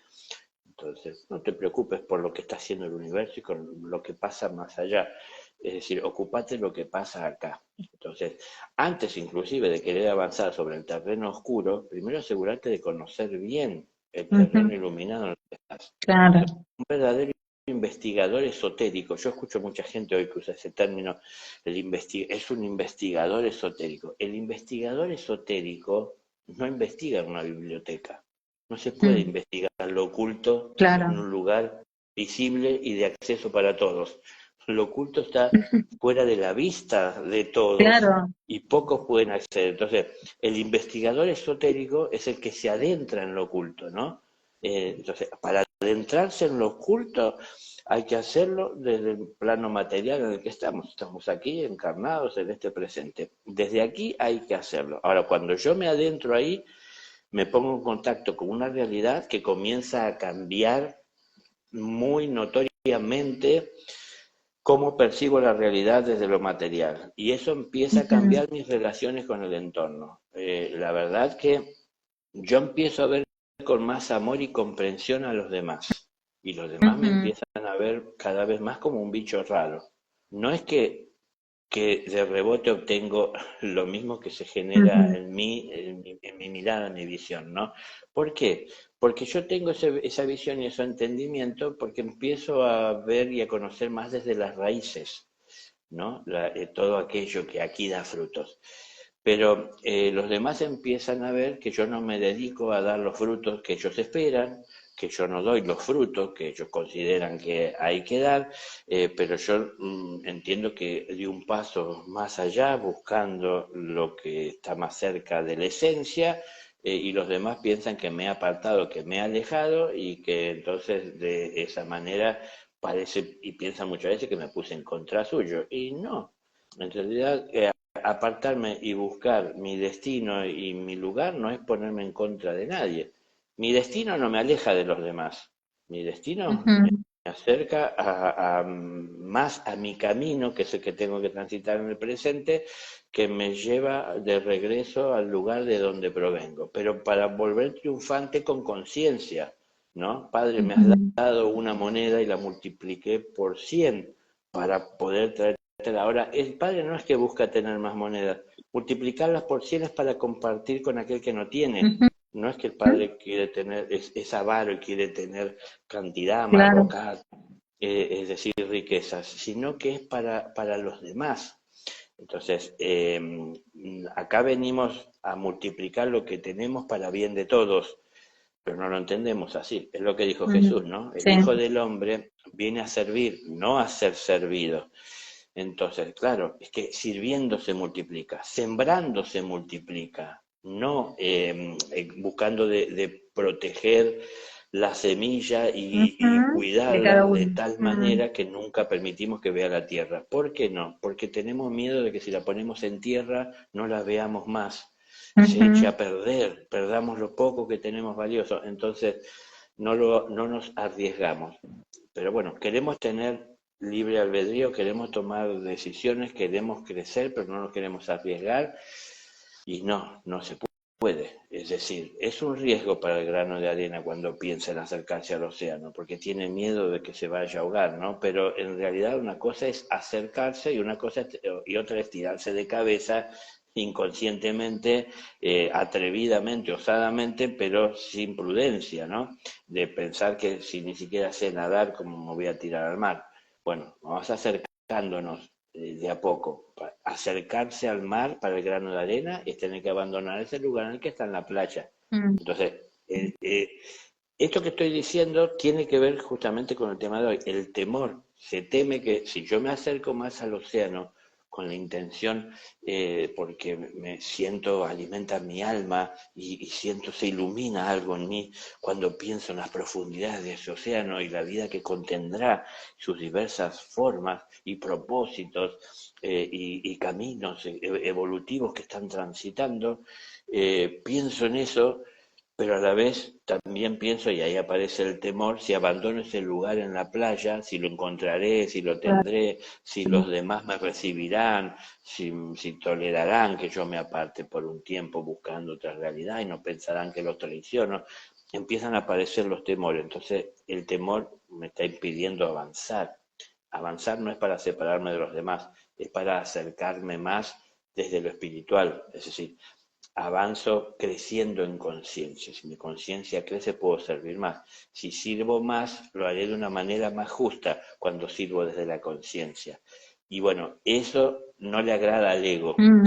Entonces, no te preocupes por lo que está haciendo el universo y con lo que pasa más allá. Es decir, ocúpate de lo que pasa acá. Entonces, antes inclusive de querer avanzar sobre el terreno oscuro, primero asegurarte de conocer bien el terreno Ujú, iluminado en el que estás. claro. Un verdadero investigador esotérico, yo escucho mucha gente hoy que usa ese término, es un investigador esotérico. El investigador esotérico no investiga en una biblioteca, no se puede Mm, investigar lo oculto en claro, un lugar visible y de acceso para todos. Lo oculto está fuera de la vista de todos claro. y pocos pueden acceder. Entonces, el investigador esotérico es el que se adentra en lo oculto, ¿no? Entonces, para adentrarse en lo oculto hay que hacerlo desde el plano material en el que estamos. Estamos aquí encarnados en este presente. Desde aquí hay que hacerlo. Ahora, cuando yo me adentro ahí, me pongo en contacto con una realidad que comienza a cambiar muy notoriamente cómo percibo la realidad desde lo material. Y eso empieza a Ujú, cambiar mis relaciones con el entorno. La verdad que yo empiezo a ver con más amor y comprensión a los demás. Y los demás me ujú, empiezan a ver cada vez más como un bicho raro. No es que de rebote obtengo lo mismo que se genera ujú, en mi mirada, en mi visión, ¿no? ¿Por qué? Porque yo tengo esa visión y ese entendimiento porque empiezo a ver y a conocer más desde las raíces, ¿no? Todo aquello que aquí da frutos. Pero los demás empiezan a ver que yo no me dedico a dar los frutos que ellos esperan, que yo no doy los frutos que ellos consideran que hay que dar, pero yo entiendo que di un paso más allá buscando lo que está más cerca de la esencia, y los demás piensan que me he apartado, que me he alejado y que entonces de esa manera parece y piensan muchas veces que me puse en contra suyo. Y no, en realidad apartarme y buscar mi destino y mi lugar no es ponerme en contra de nadie. Mi destino no me aleja de los demás. Mi destino me ujú. acerca más a mi camino, que es el que tengo que transitar en el presente, que me lleva de regreso al lugar de donde provengo, pero para volver triunfante con conciencia, ¿no? Padre, me has Ujú, dado una moneda y la multipliqué por 100 para poder traer. Ahora, el padre no es que busca tener más monedas, multiplicarlas por 100 es para compartir con aquel que no tiene. ujú, No es que el padre quiere tener, es avaro y quiere tener cantidad, claro, marrocar, es decir, riquezas, sino que es para los demás. Entonces, acá venimos a multiplicar lo que tenemos para bien de todos, pero no lo entendemos así. Es lo que dijo ujú, Jesús, ¿no? El sí, Hijo del Hombre viene a servir, no a ser servido. Entonces, claro, es que sirviendo se multiplica, sembrando se multiplica, no buscando de proteger la semilla y ujú, de cuidarla cada de uno. tal Mm, manera que nunca permitimos que vea la tierra. ¿Por qué no? Porque tenemos miedo de que si la ponemos en tierra no la veamos más, se eche ujú, a perder, perdamos lo poco que tenemos valioso. Entonces, no nos arriesgamos. Pero bueno, queremos tener libre albedrío, queremos tomar decisiones, queremos crecer, pero no nos queremos arriesgar y no se puede. Es decir, es un riesgo para el grano de arena cuando piensa en acercarse al océano, porque tiene miedo de que se vaya a ahogar, ¿no? Pero en realidad una cosa es acercarse y y otra es tirarse de cabeza inconscientemente, atrevidamente, osadamente, pero sin prudencia, ¿no? De pensar que si ni siquiera sé nadar, ¿cómo me voy a tirar al mar? Bueno, vamos acercándonos de a poco. Acercarse al mar para el grano de arena es tener que abandonar ese lugar en el que está en la playa. mm, Entonces, esto que estoy diciendo tiene que ver justamente con el tema de hoy. El temor. Se teme que si yo me acerco más al océano con la intención, porque me siento, alimenta mi alma y siento, se ilumina algo en mí cuando pienso en las profundidades de ese océano y la vida que contendrá, sus diversas formas y propósitos, y caminos evolutivos que están transitando, pienso en eso, pero a la vez también pienso, y ahí aparece el temor, si abandono ese lugar en la playa, si lo encontraré, si lo claro, tendré, si los demás me recibirán, si tolerarán que yo me aparte por un tiempo buscando otra realidad y no pensarán que los traiciono. empiezan a aparecer los temores. Entonces el temor me está impidiendo avanzar. Avanzar no es para separarme de los demás, es para acercarme más desde lo espiritual. Es decir, avanzo creciendo en conciencia. Si mi conciencia crece, puedo servir más. Si sirvo más, lo haré de una manera más justa cuando sirvo desde la conciencia. Y bueno, eso no le agrada al ego, Mm,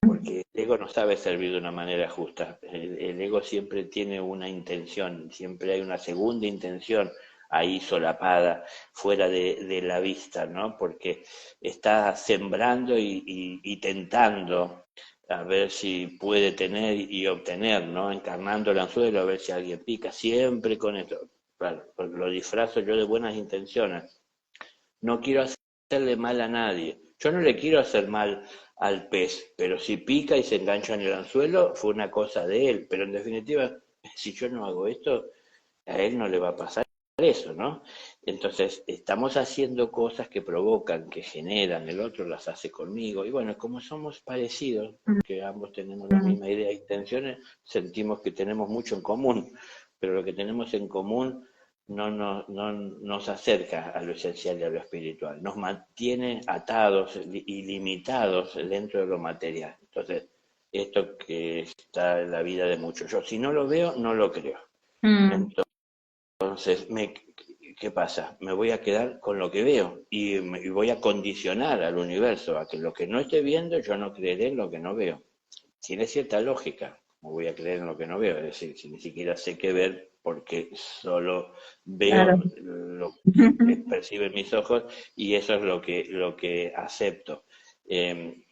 porque el ego no sabe servir de una manera justa. El ego siempre tiene una intención, siempre hay una segunda intención ahí solapada, fuera de la vista, ¿no? Porque está sembrando y tentando a ver si puede tener y obtener, ¿no? Encarnando el anzuelo a ver si alguien pica, siempre con esto. Claro, lo disfrazo yo de buenas intenciones. No quiero hacerle mal a nadie. Yo no le quiero hacer mal al pez, pero si pica y se engancha en el anzuelo, fue una cosa de él. Pero en definitiva, si yo no hago esto, a él no le va a pasar eso, ¿no? Entonces, estamos haciendo cosas que provocan, que generan, el otro las hace conmigo. Y bueno, como somos parecidos, porque ambos tenemos la mm, misma idea e intenciones, sentimos que tenemos mucho en común. Pero lo que tenemos en común no nos acerca a lo esencial y a lo espiritual, nos mantiene atados y limitados dentro de lo material. Entonces, esto que está en la vida de muchos. Yo si no lo veo, no lo creo. mm, Entonces, ¿qué pasa? Me voy a quedar con lo que veo y voy a condicionar al universo a que lo que no esté viendo, yo no creeré en lo que no veo. Tiene cierta lógica, como voy a creer en lo que no veo, es decir, si ni siquiera sé qué ver porque solo claro. veo lo que perciben mis ojos y eso es lo que acepto.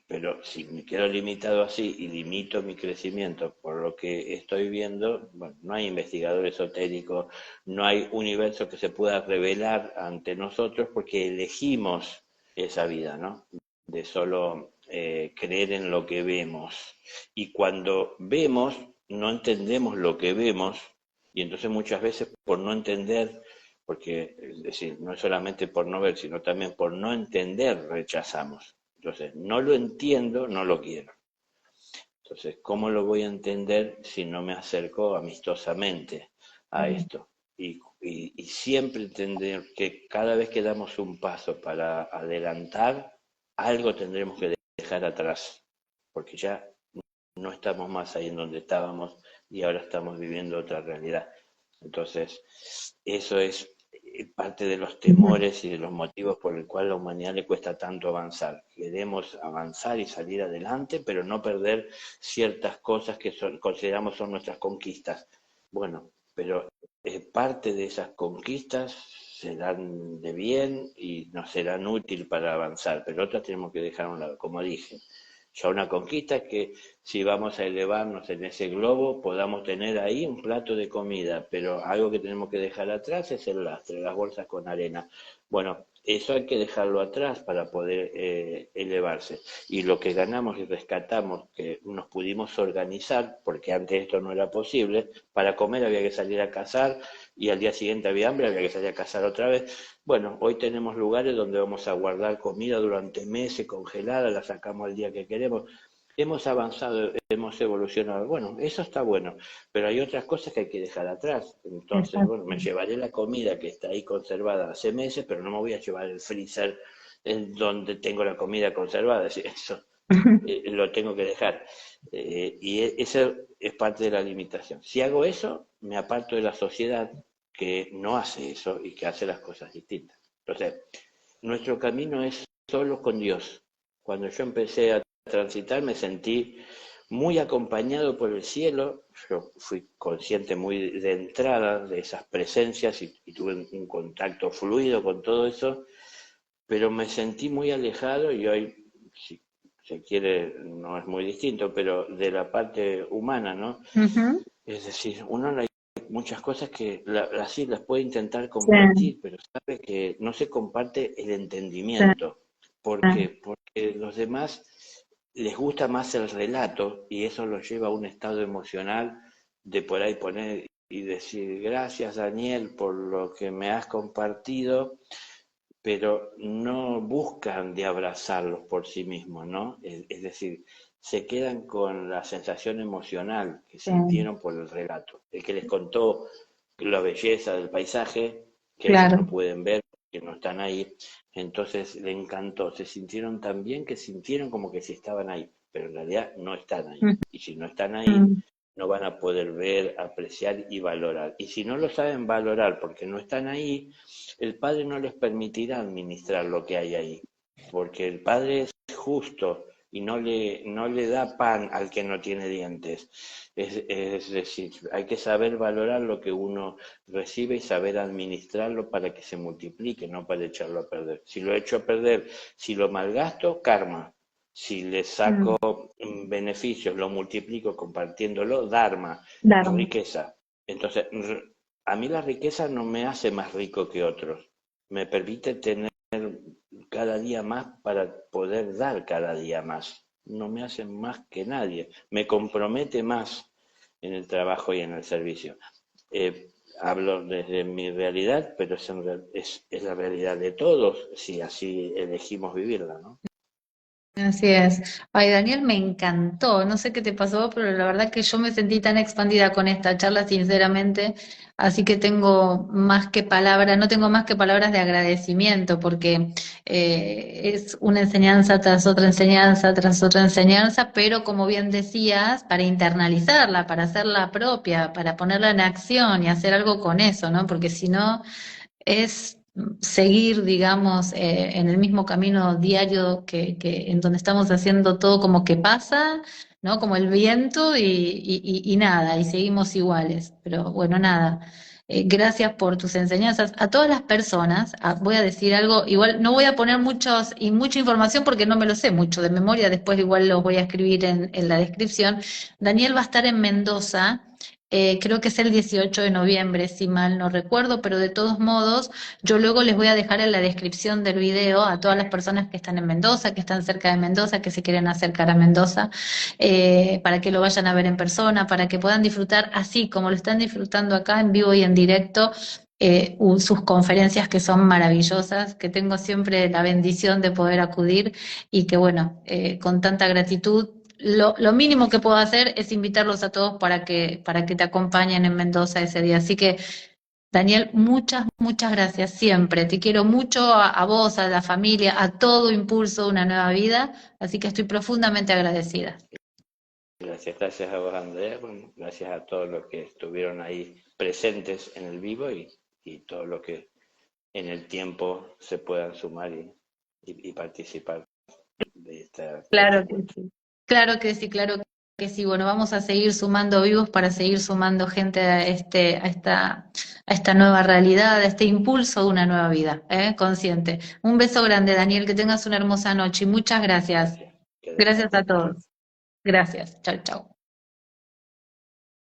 Pero si me quedo limitado así y limito mi crecimiento por lo que estoy viendo, bueno, no hay investigador esotérico, no hay universo que se pueda revelar ante nosotros porque elegimos esa vida, ¿no? De solo creer en lo que vemos. Y cuando vemos, no entendemos lo que vemos, y entonces muchas veces por no entender, porque es decir, no es solamente por no ver, sino también por no entender, rechazamos. Entonces, no lo entiendo, no lo quiero. Entonces, ¿cómo lo voy a entender si no me acerco amistosamente a esto? Y siempre entender que cada vez que damos un paso para adelantar, algo tendremos que dejar atrás, porque ya no estamos más ahí en donde estábamos y ahora estamos viviendo otra realidad. Entonces, eso es parte de los temores y de los motivos por el cual a la humanidad le cuesta tanto avanzar. Queremos avanzar y salir adelante, pero no perder ciertas cosas que consideramos son nuestras conquistas. Bueno, pero parte de esas conquistas serán de bien y nos serán útiles para avanzar, pero otras tenemos que dejar a un lado, como dije. Ya una conquista es que si vamos a elevarnos en ese globo podamos tener ahí un plato de comida, pero algo que tenemos que dejar atrás es el lastre, las bolsas con arena. Bueno, eso hay que dejarlo atrás para poder elevarse. Y lo que ganamos y rescatamos, que nos pudimos organizar, porque antes esto no era posible, para comer había que salir a cazar y al día siguiente había hambre, había que salir a cazar otra vez. Bueno, hoy tenemos lugares donde vamos a guardar comida durante meses congelada, la sacamos al día que queremos. Hemos avanzado, hemos evolucionado. Bueno, eso está bueno, pero hay otras cosas que hay que dejar atrás. Entonces, bueno, me Exacto. llevaré la comida que está ahí conservada hace meses, pero no me voy a llevar el freezer en donde tengo la comida conservada. Eso lo tengo que dejar. Eso es parte de la limitación. Si hago eso, me aparto de la sociedad que no hace eso y que hace las cosas distintas. Entonces, nuestro camino es solo con Dios. Cuando yo empecé a transitar me sentí muy acompañado por el cielo, yo fui consciente muy de entrada de esas presencias y tuve un contacto fluido con todo eso, pero me sentí muy alejado y hoy, si se quiere, no es muy distinto, pero de la parte humana, ¿no? Ujú. Es decir, uno no hay muchas cosas que así las puede intentar Sí, compartir, pero sabe que no se comparte el sí, entendimiento. ¿Por qué? Porque los demás les gusta más el relato y eso los lleva a un estado emocional de por ahí poner y decir gracias Daniel por lo que me has compartido, pero no buscan de abrazarlos por sí mismos, ¿no? Es decir, se quedan con la sensación emocional que Sí, sintieron por el relato. El que les contó la belleza del paisaje, que ellos no claro. pueden ver, que no están ahí, entonces le encantó. Se sintieron tan bien que sintieron como que si estaban ahí, pero en realidad no están ahí. Mm, Y si no están ahí, mm, no van a poder ver, apreciar y valorar. Y si no lo saben valorar porque no están ahí, el Padre no les permitirá administrar lo que hay ahí, porque el Padre es justo y no le da pan al que no tiene dientes. Es decir, hay que saber valorar lo que uno recibe y saber administrarlo para que se multiplique, no para echarlo a perder. Si lo echo a perder, si lo malgasto, karma. Si le mm. saco beneficios, lo multiplico compartiéndolo, dharma, Dharma. riqueza. Entonces, a mí la riqueza no me hace más rico que otros, me permite tener cada día más para poder dar cada día más. No me hace más que nadie, me compromete más en el trabajo y en el servicio. Eh, Hablo desde mi realidad, pero es la realidad de todos si así elegimos vivirla, ¿no? Así es. Ay, Daniel, me encantó. No sé qué te pasó, pero la verdad que yo me sentí tan expandida con esta charla, sinceramente. Así que tengo más que palabras, no tengo más que palabras de agradecimiento, porque es una enseñanza tras otra enseñanza, tras otra enseñanza, pero como bien decías, para internalizarla, para hacerla propia, para ponerla en acción y hacer algo con eso, ¿no? Porque si no es seguir, digamos, en el mismo camino diario que en donde estamos haciendo todo como que pasa, ¿no? Como el viento y nada, y seguimos iguales. Pero bueno, nada. Gracias por tus enseñanzas. A todas las personas, voy a decir algo, igual no voy a poner mucha información porque no me lo sé mucho de memoria, después igual lo voy a escribir en la descripción. Daniel va a estar en Mendoza. Creo que es el 18 de noviembre, si mal no recuerdo, pero de todos modos, yo luego les voy a dejar en la descripción del video a todas las personas que están en Mendoza, que están cerca de Mendoza, que se quieren acercar a Mendoza, para que lo vayan a ver en persona, para que puedan disfrutar así como lo están disfrutando acá en vivo y en directo. Sus conferencias que son maravillosas, que tengo siempre la bendición de poder acudir y que bueno, con tanta gratitud lo mínimo que puedo hacer es invitarlos a todos para que te acompañen en Mendoza ese día. Así que, Daniel, muchas gracias siempre. Te quiero mucho a vos, a la familia, a todo Impulso de una nueva vida. Así que estoy profundamente agradecida. Gracias a vos, Andrea, bueno, gracias a todos los que estuvieron ahí presentes en el vivo y todos los que en el tiempo se puedan sumar y participar de este Claro que encuentro. sí. Claro que sí, claro que sí. Bueno, vamos a seguir sumando vivos para seguir sumando gente a esta nueva realidad, a este impulso de una nueva vida, consciente. Un beso grande, Daniel, que tengas una hermosa noche y muchas gracias. Gracias. Que Gracias a descanses. todos. Gracias. Chao, chao.